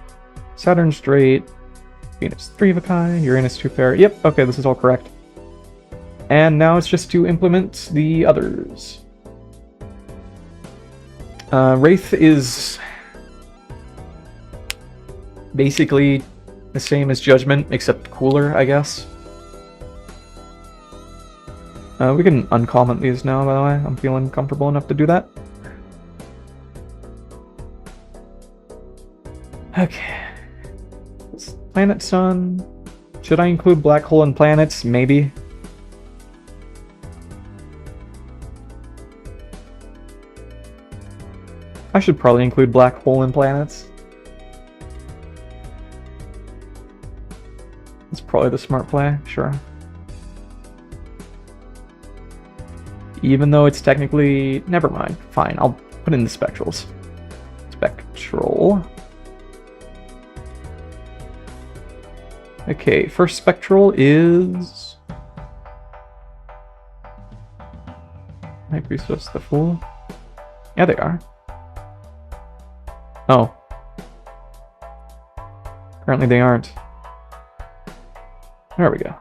Saturn straight, Venus 3 of a kind, Uranus 2 pair. Yep, okay, this is all correct. And now it's just to implement the others. Wraith is basically the same as Judgment, except cooler, I guess. We can uncomment these now, by the way. I'm feeling comfortable enough to do that. Okay. Planet Sun. Should I include black hole and planets? Maybe. I should probably include black hole and planets. It's probably the smart play, sure. Even though it's technically... Never mind. Fine, I'll put in the spectrals. Spectral. Okay, first spectral is... Might be supposed to the Fool. Yeah, they are. Oh. Apparently they aren't. There we go.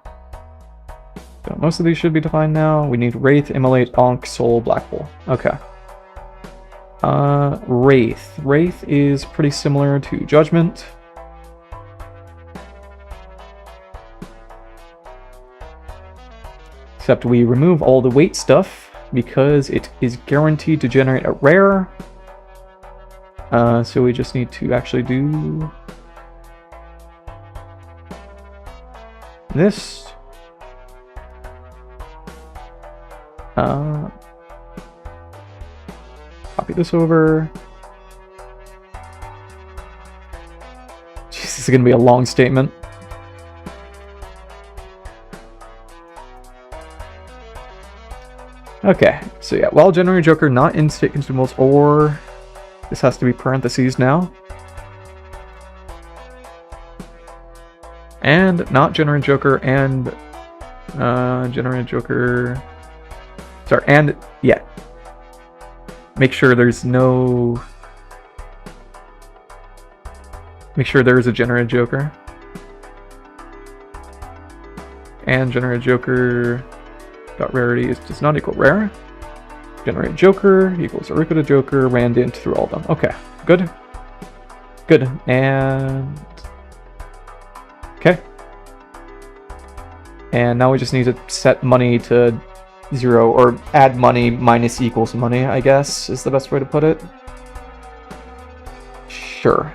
So most of these should be defined now. We need Wraith, Immolate, Ankh, Soul, Black Hole. Okay. Wraith. Wraith is pretty similar to Judgment. Except we remove all the weight stuff because it is guaranteed to generate a rare. So we just need to actually do this. Copy this over. Jeez, this is going to be a long statement. Okay, so yeah, while generating Joker, not in state consumables, or this has to be parentheses now. And not generate Joker and generate Joker. Sorry, and yeah. Make sure there's no. Make sure there is a generate Joker. And generate Joker. Dot rarity does not equal rare. Generate Joker equals Arukada Joker, randint through all of them. Okay, good. Good, and... Okay. And now we just need to set money to 0, or add money minus equals money, I guess, is the best way to put it. Sure.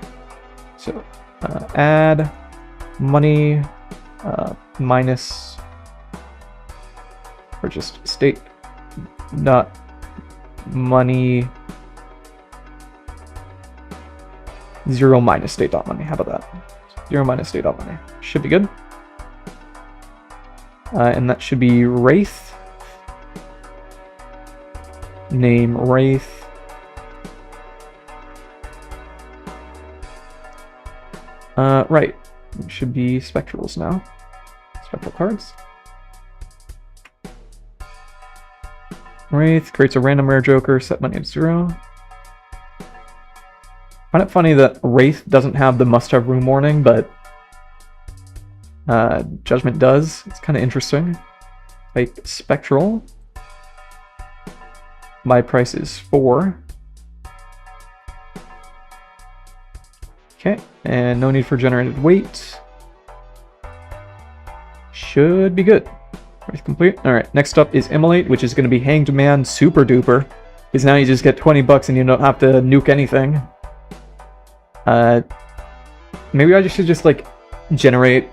So, add money minus, or just state dot money 0 minus state dot money. How about that? 0 minus state dot money. Should be good. And that should be Wraith. Name Wraith. Right. It should be spectrals now. Spectral cards. Wraith creates a random rare joker, set money at 0. I find it funny that Wraith doesn't have the must-have room warning, but Judgment does. It's kind of interesting. Like, Spectral. My price is 4. Okay, and no need for generated weight. Should be good. Wraith complete. Alright, next up is Immolate, which is going to be Hanged Man Super Duper. Because now you just get 20 bucks and you don't have to nuke anything. Maybe I should just, like, generate,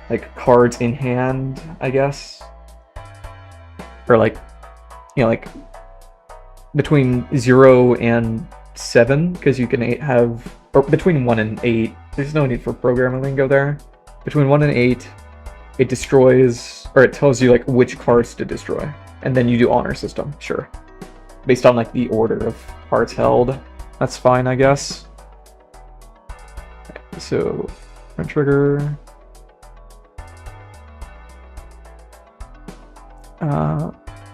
like, cards in hand, I guess. Or, like, you know, like, between 0 and 7, because you can have, or between 1 and 8. There's no need for programming lingo there. Between 1 and 8, it destroys, or it tells you, like, which cards to destroy. And then you do honor system, sure. Based on, like, the order of cards held. That's fine, I guess. So, front trigger.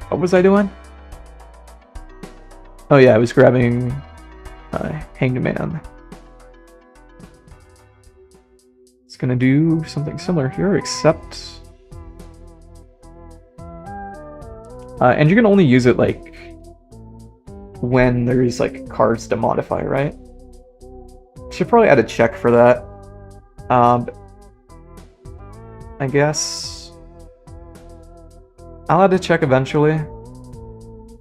What was I doing? Oh yeah, I was grabbing Hanged Man. It's gonna do something similar here, except... and you can only use it, like, when there's, like, cards to modify, right? Should probably add a check for that. I guess... I'll add a check eventually.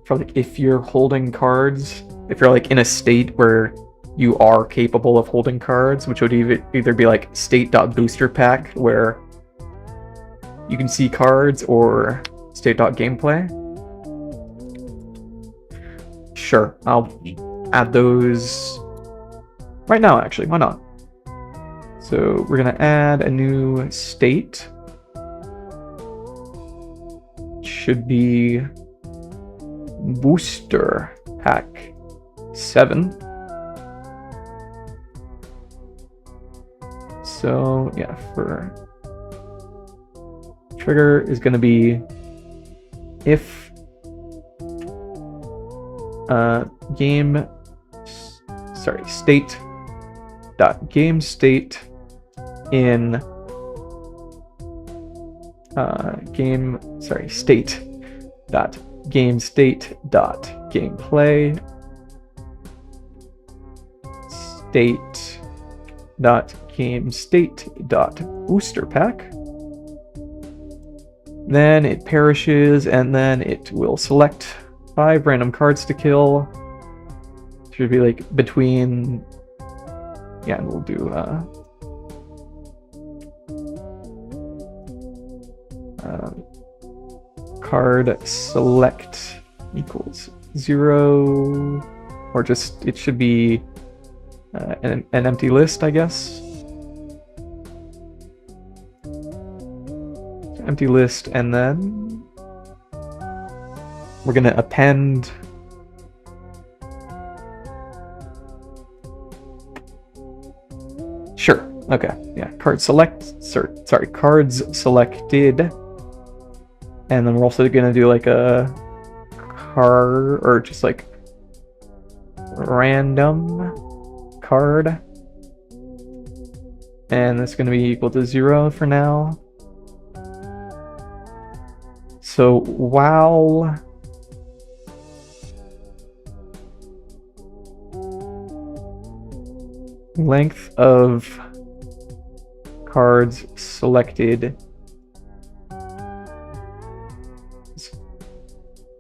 For, like, if you're holding cards. If you're, like, in a state where you are capable of holding cards, which would either be, like, state.boosterpack, where you can see cards, or state.gameplay. Sure, I'll add those right now, actually. Why not? So we're going to add a new state. Should be Booster Pack 7. So, yeah, for trigger is going to be if state dot game state in state dot game state dot gameplay state dot game state dot booster pack. Then it perishes, and then it will select 5 random cards to kill. Should be like between, yeah, and we'll do card select equals 0, or just, it should be an empty list, I guess. Empty list, and then we're gonna append sure, okay, yeah, card select, sorry, cards selected, and then we're also gonna do like a card, or just like random card, and that's gonna be equal to 0 for now. So while length of cards selected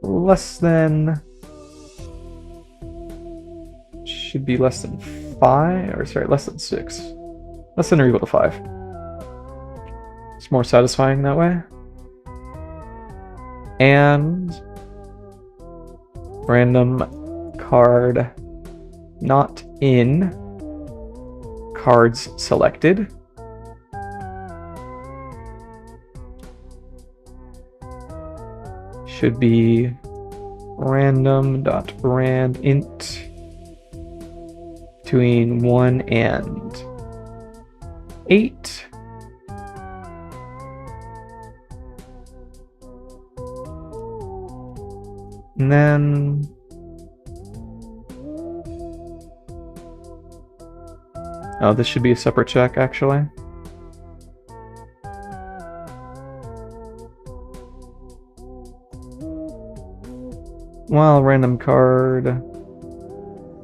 less than... should be less than 5, or sorry, less than 6. Less than or equal to 5. It's more satisfying that way. And random card not in cards selected. Should be random.randint between 1 and 8. And then oh, this should be a separate check actually. Well, random card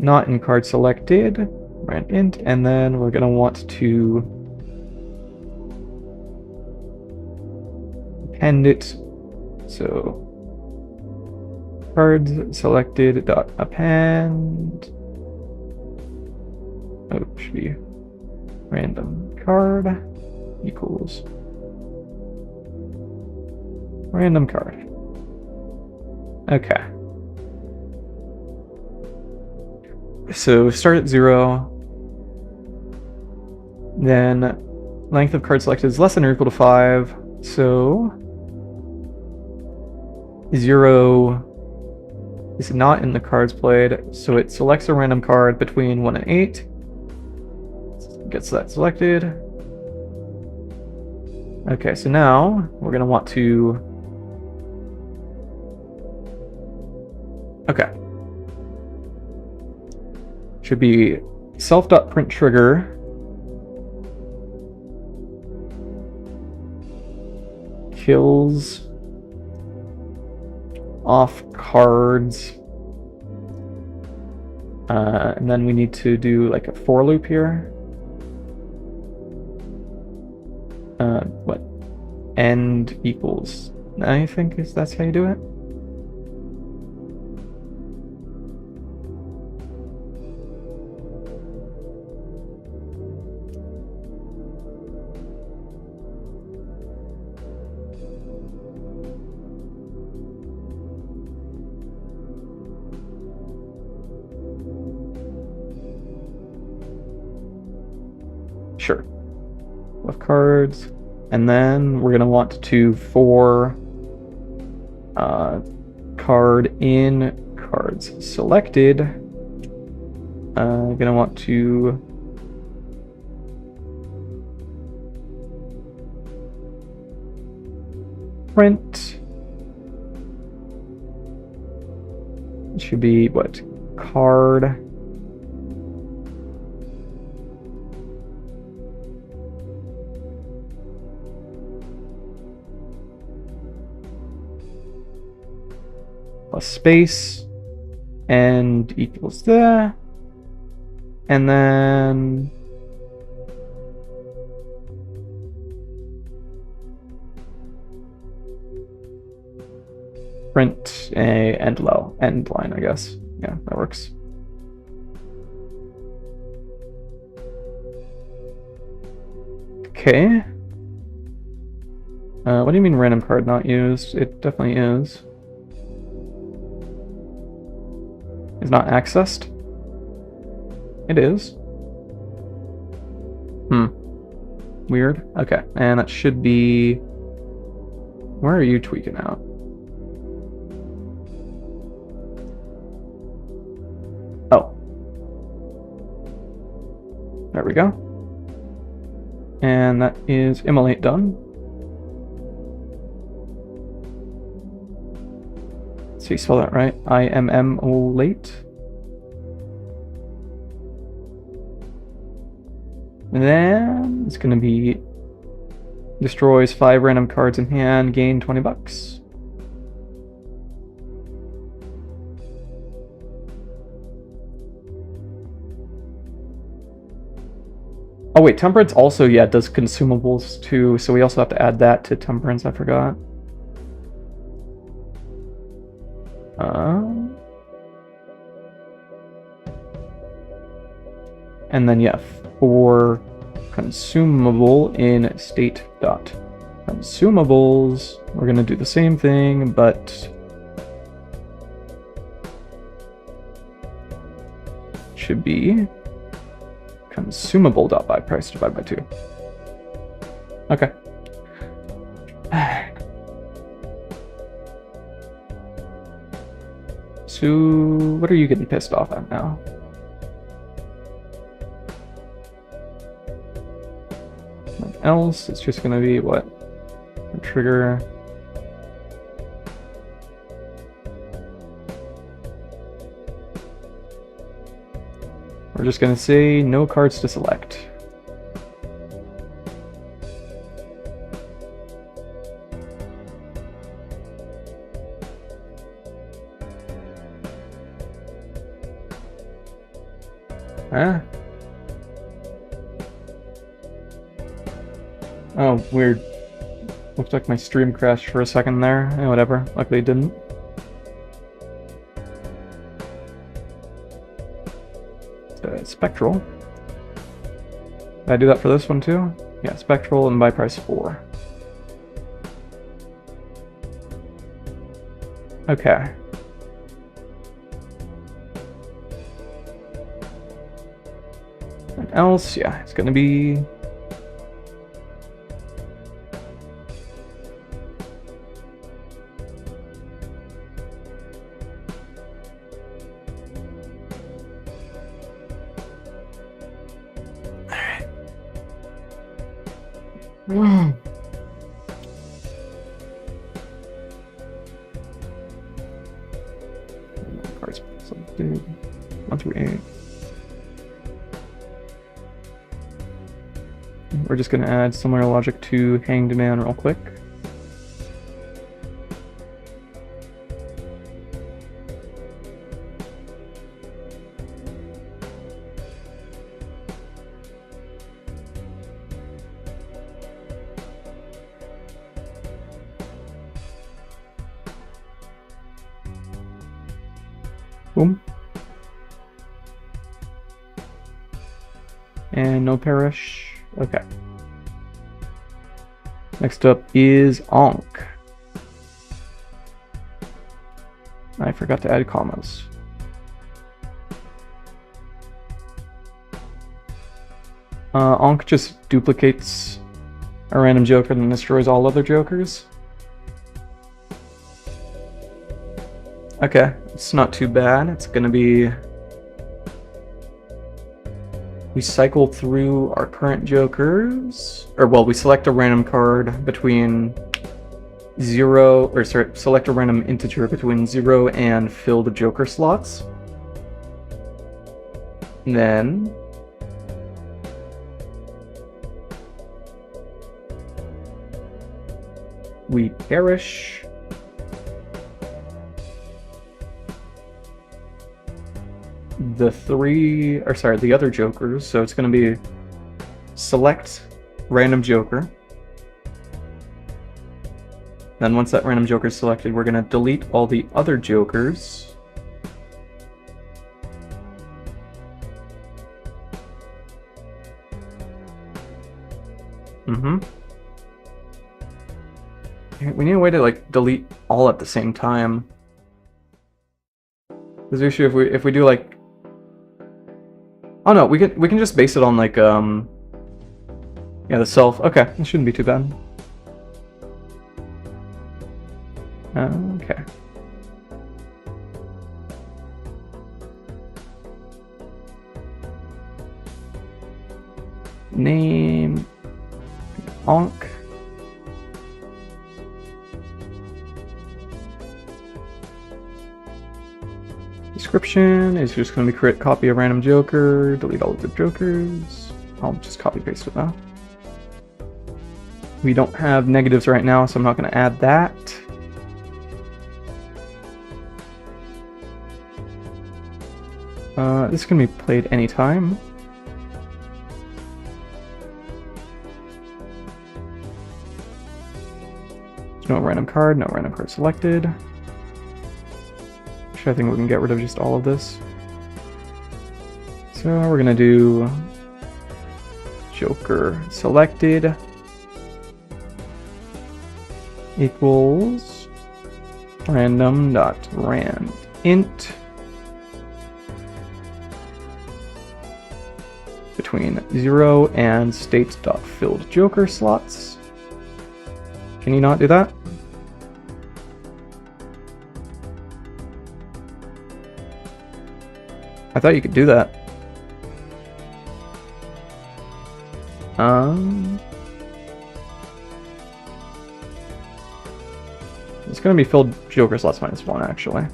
not in card selected, randint, and then we're gonna want to append it. So cards selected dot append. Oh, it should be random card equals random card. Okay. So start at 0. Then length of card selected is less than or equal to 5. So 0 is not in the cards played. So it selects a random card between 1 and 8. Gets that selected. Okay, so now we're going to want to... Okay. Should be self.print trigger kills off cards, and then we need to do like a for loop here. What? End equals, I think that's how you do it. Sure. Left cards, and then we're gonna want to for card in cards selected. Gonna want to print. It should be what? Card. Plus space and equals there, and then print a end line, I guess. Yeah, that works. Okay. What do you mean random card not used? It definitely is. Is not accessed? It is. Weird. Okay, and that should be... Where are you tweaking out? Oh. There we go. And that is immolate done. So you spell that right? IMMolate. And then it's going to be destroys 5 random cards in hand, gain 20 bucks. Oh wait, Temperance also, yeah, does consumables too, so we also have to add that to Temperance, I forgot. And then yeah, for consumable in state dot consumables, we're gonna do the same thing, but should be consumable dot buy price divided by 2. Okay. So what are you getting pissed off at now? Else, it's just gonna be what? A trigger. We're just gonna say no cards to select. Huh? Oh, weird. Looked like my stream crashed for a second there. Whatever. Luckily it didn't. Spectral. Did I do that for this one too? Yeah, spectral and buy price 4. Okay. And else, yeah, it's gonna be cards selected 1 through 8. We're just gonna add similar logic to Hanged Man real quick. Boom. And no perish. Okay. Next up is Ankh. I forgot to add commas. Ankh just duplicates a random joker and then destroys all other jokers. Okay, it's not too bad. It's gonna be... We cycle through our current jokers, or well, we select a random card between 0, or sorry, select a random integer between 0 and filled joker slots. And then we perish the other jokers, so it's going to be select random joker. Then once that random joker is selected, we're going to delete all the other jokers. We need a way to like delete all at the same time. There's the issue if we do like... Oh no, we can just base it on like yeah, the self. Okay, it shouldn't be too bad. Okay. Name Ankh. Description is just going to be create copy a random joker, delete all of the jokers. I'll just copy paste it now. We don't have negatives right now, so I'm not going to add that. This can be played anytime. No random card selected. Actually, I think we can get rid of just all of this. So we're gonna do Joker selected equals random.rand int between 0 and state.filled Joker slots. Can you not do that? I thought you could do that. It's gonna be filled Joker slots -1 actually. Are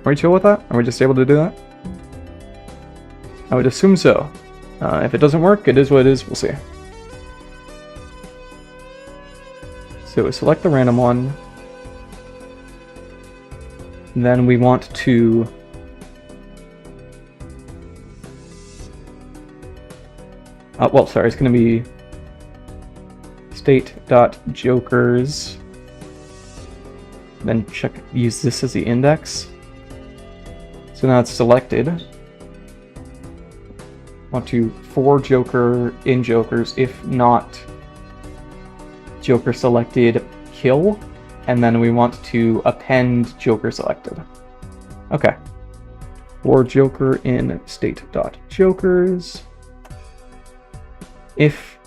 we chill with that? Are we just able to do that? I would assume so. If it doesn't work, it is what it is. We'll see. So we select the random one. Then we want to well, sorry, it's going to be state.jokers. Then use this as the index. So now it's selected. Want to for Joker in Jokers, if not Joker selected, kill, and then we want to append Joker selected. Okay. For Joker in state.jokers. If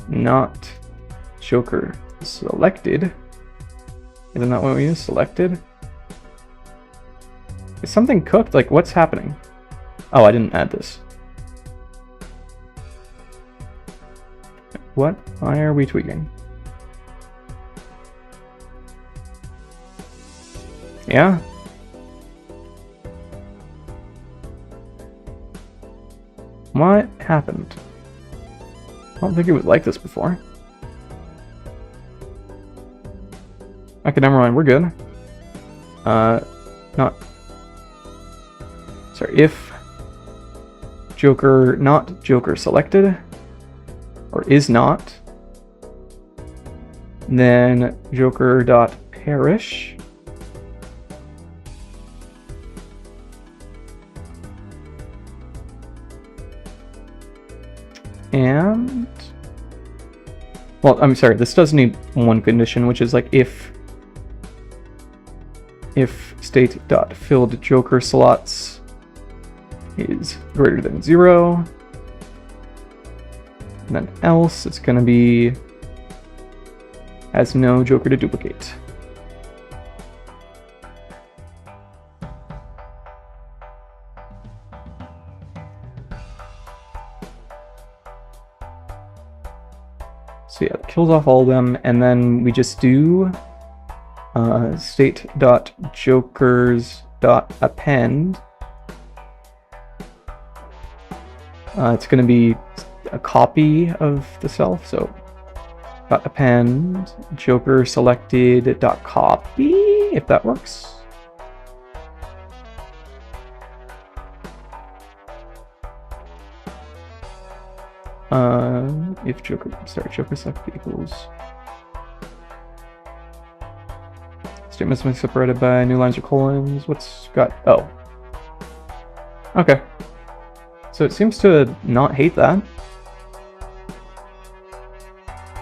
not Joker selected, isn't that what we use? Selected? Is something cooked? Like, what's happening? Oh, I didn't add this. What? Why are we tweaking? Yeah? What happened? I don't think it was like this before. Okay, never mind, we're good. Sorry, if Joker not Joker selected, or is not, then Joker.perish. And, well, I'm sorry, this does need one condition, which is like if state.filled Joker slots is greater than 0, and then else it's going to be has no Joker to duplicate. So yeah, it kills off all of them, and then we just do state.jokers.append. It's going to be a copy of the self, so .append Joker selected.copy, if that works. If Joker selected equals statements must be separated by new lines or colons. What's got? Oh, okay. So it seems to not hate that.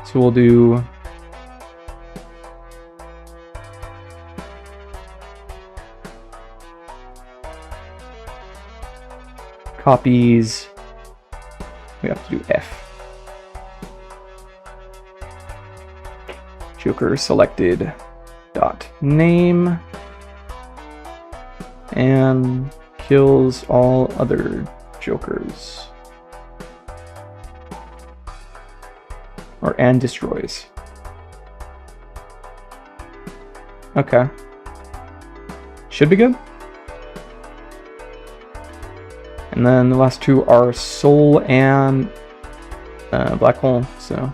So we'll do copies. We have to do F. Joker selected dot name and kills all other Jokers. And destroys. Okay. Should be good. And then the last two are Soul and Black Hole, so.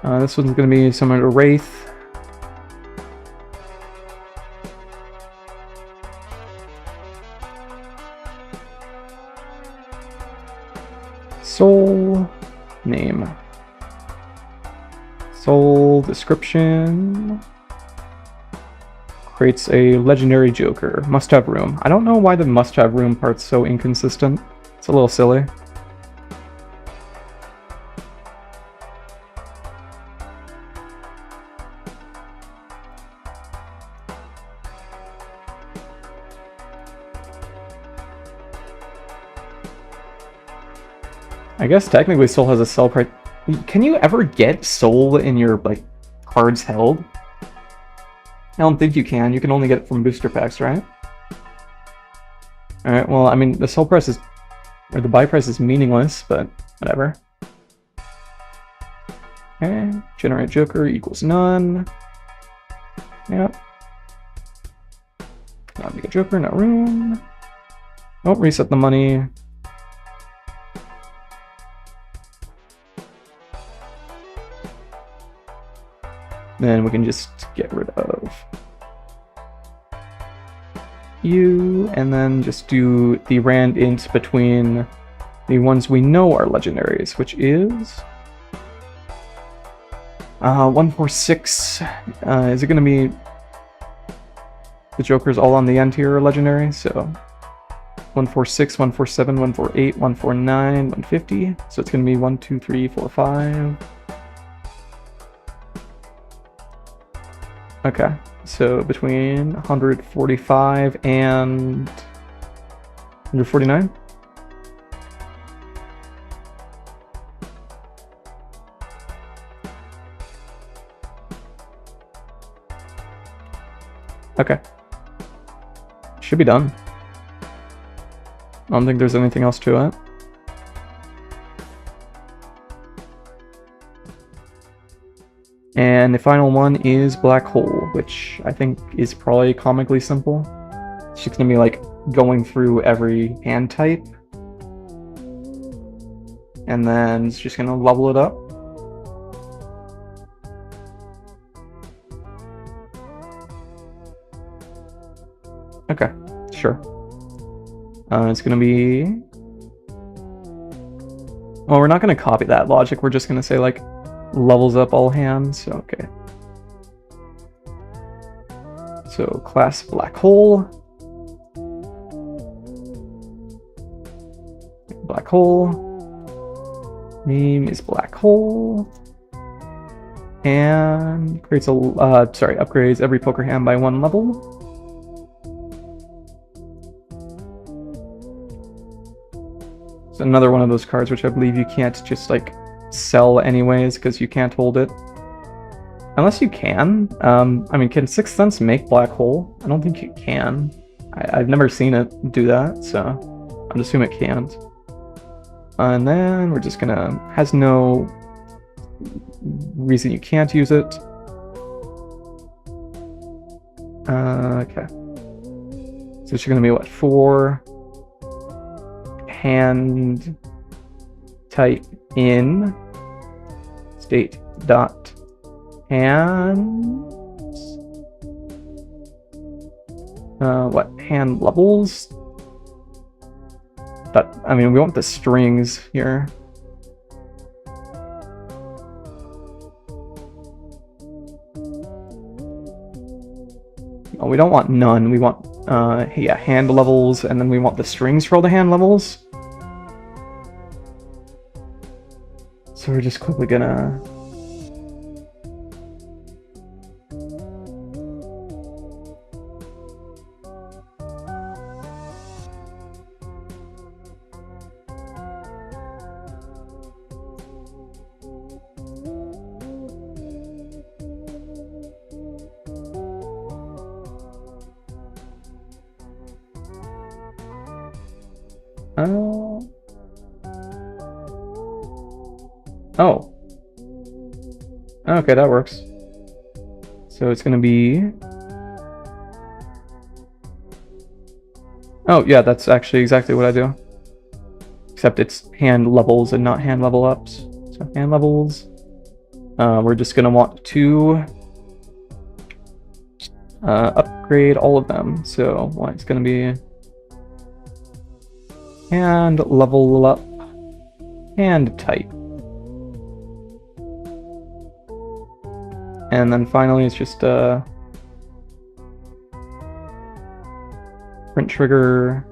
This one's going to be similar to Wraith. Soul name Soul description. Creates a legendary Joker. Must have room. I don't know why the must have room part's so inconsistent. It's a little silly. I guess technically Soul has a sell price. Can you ever get Soul in your like cards held? I don't think you can. You can only get it from booster packs, right? Alright, well, I mean, the sell price is, or the buy price is meaningless, but whatever. Okay, generate Joker equals none. Yep. Not make a Joker, not room. Oh, reset the money. Then we can just get rid of you, and then just do the rand int between the ones we know are legendaries, which is 146. Is it going to be the Jokers all on the end here are legendary? So 146, 147, 148, 149, 150. So it's going to be 1, 2, 3, 4, 5. Okay, so between 145 and 149? Okay. Should be done. I don't think there's anything else to it. And the final one is Black Hole, which I think is probably comically simple. It's just gonna be like going through every hand type. And then it's just gonna level it up. Okay, sure. It's gonna be... Well, we're not gonna copy that logic, we're just gonna say like levels up all hands. Okay. So class Black Hole. Black Hole. Name is Black Hole. And creates a upgrades every poker hand by 1 level. It's another one of those cards which I believe you can't just like sell anyways because you can't hold it. Unless you can. I mean, can Sixth Sense make Black Hole? I don't think you can. I've never seen it do that, so I'd assume it can't. And then we're just gonna... has no reason you can't use it. Okay. So it's gonna be what? 4 hand type in state dot hands. What hand levels? But I mean, we want the strings here. Oh, we don't want none. We want yeah, hand levels, and then we want the strings for all the hand levels. So we're just quickly gonna... Oh. Okay, that works. So it's gonna be... Oh, yeah, that's actually exactly what I do. Except it's hand levels and not hand level ups. So hand levels. We're just gonna want to upgrade all of them. So it's gonna be hand level up, hand type. And then finally, it's just print trigger,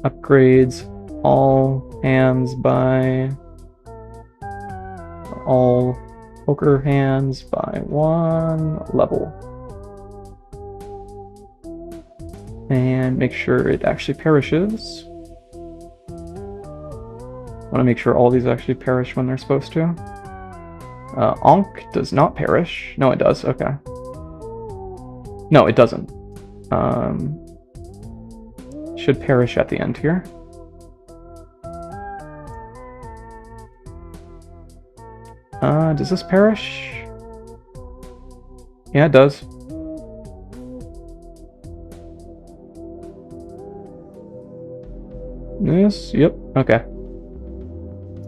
upgrades all hands by all poker hands by 1 level. And make sure it actually perishes. Want to make sure all these actually perish when they're supposed to. Onk does not perish. No, it does. Okay. No, it doesn't. Should perish at the end here. Does this perish? Yeah, it does. This? Yep. Okay.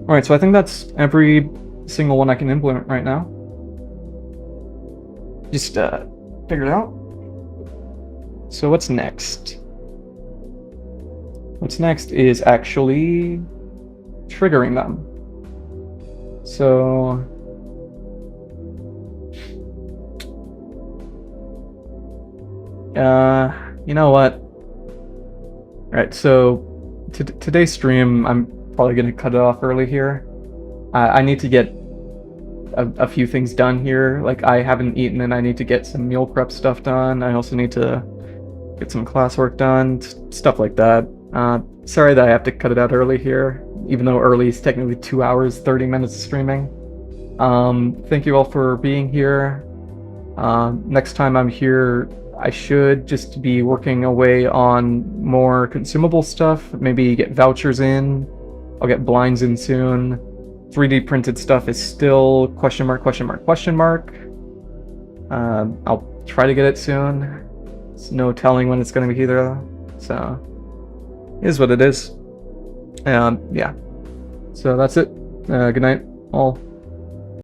Alright, so I think that's every single one I can implement right now. Just figure it out. So what's next? What's next is actually triggering them. So you know what? Alright, so today's stream, I'm probably gonna cut it off early here. I need to get a few things done here. Like, I haven't eaten and I need to get some meal prep stuff done. I also need to get some classwork done, stuff like that. Sorry that I have to cut it out early here, even though early is technically 2 hours, 30 minutes of streaming. Thank you all for being here. Next time I'm here, I should just be working away on more consumable stuff, maybe get vouchers in. I'll get blinds in soon. 3D printed stuff is still question mark, question mark, question mark. I'll try to get it soon. There's no telling when it's going to be either, so it is what it is. Yeah. So that's it. Good night, all.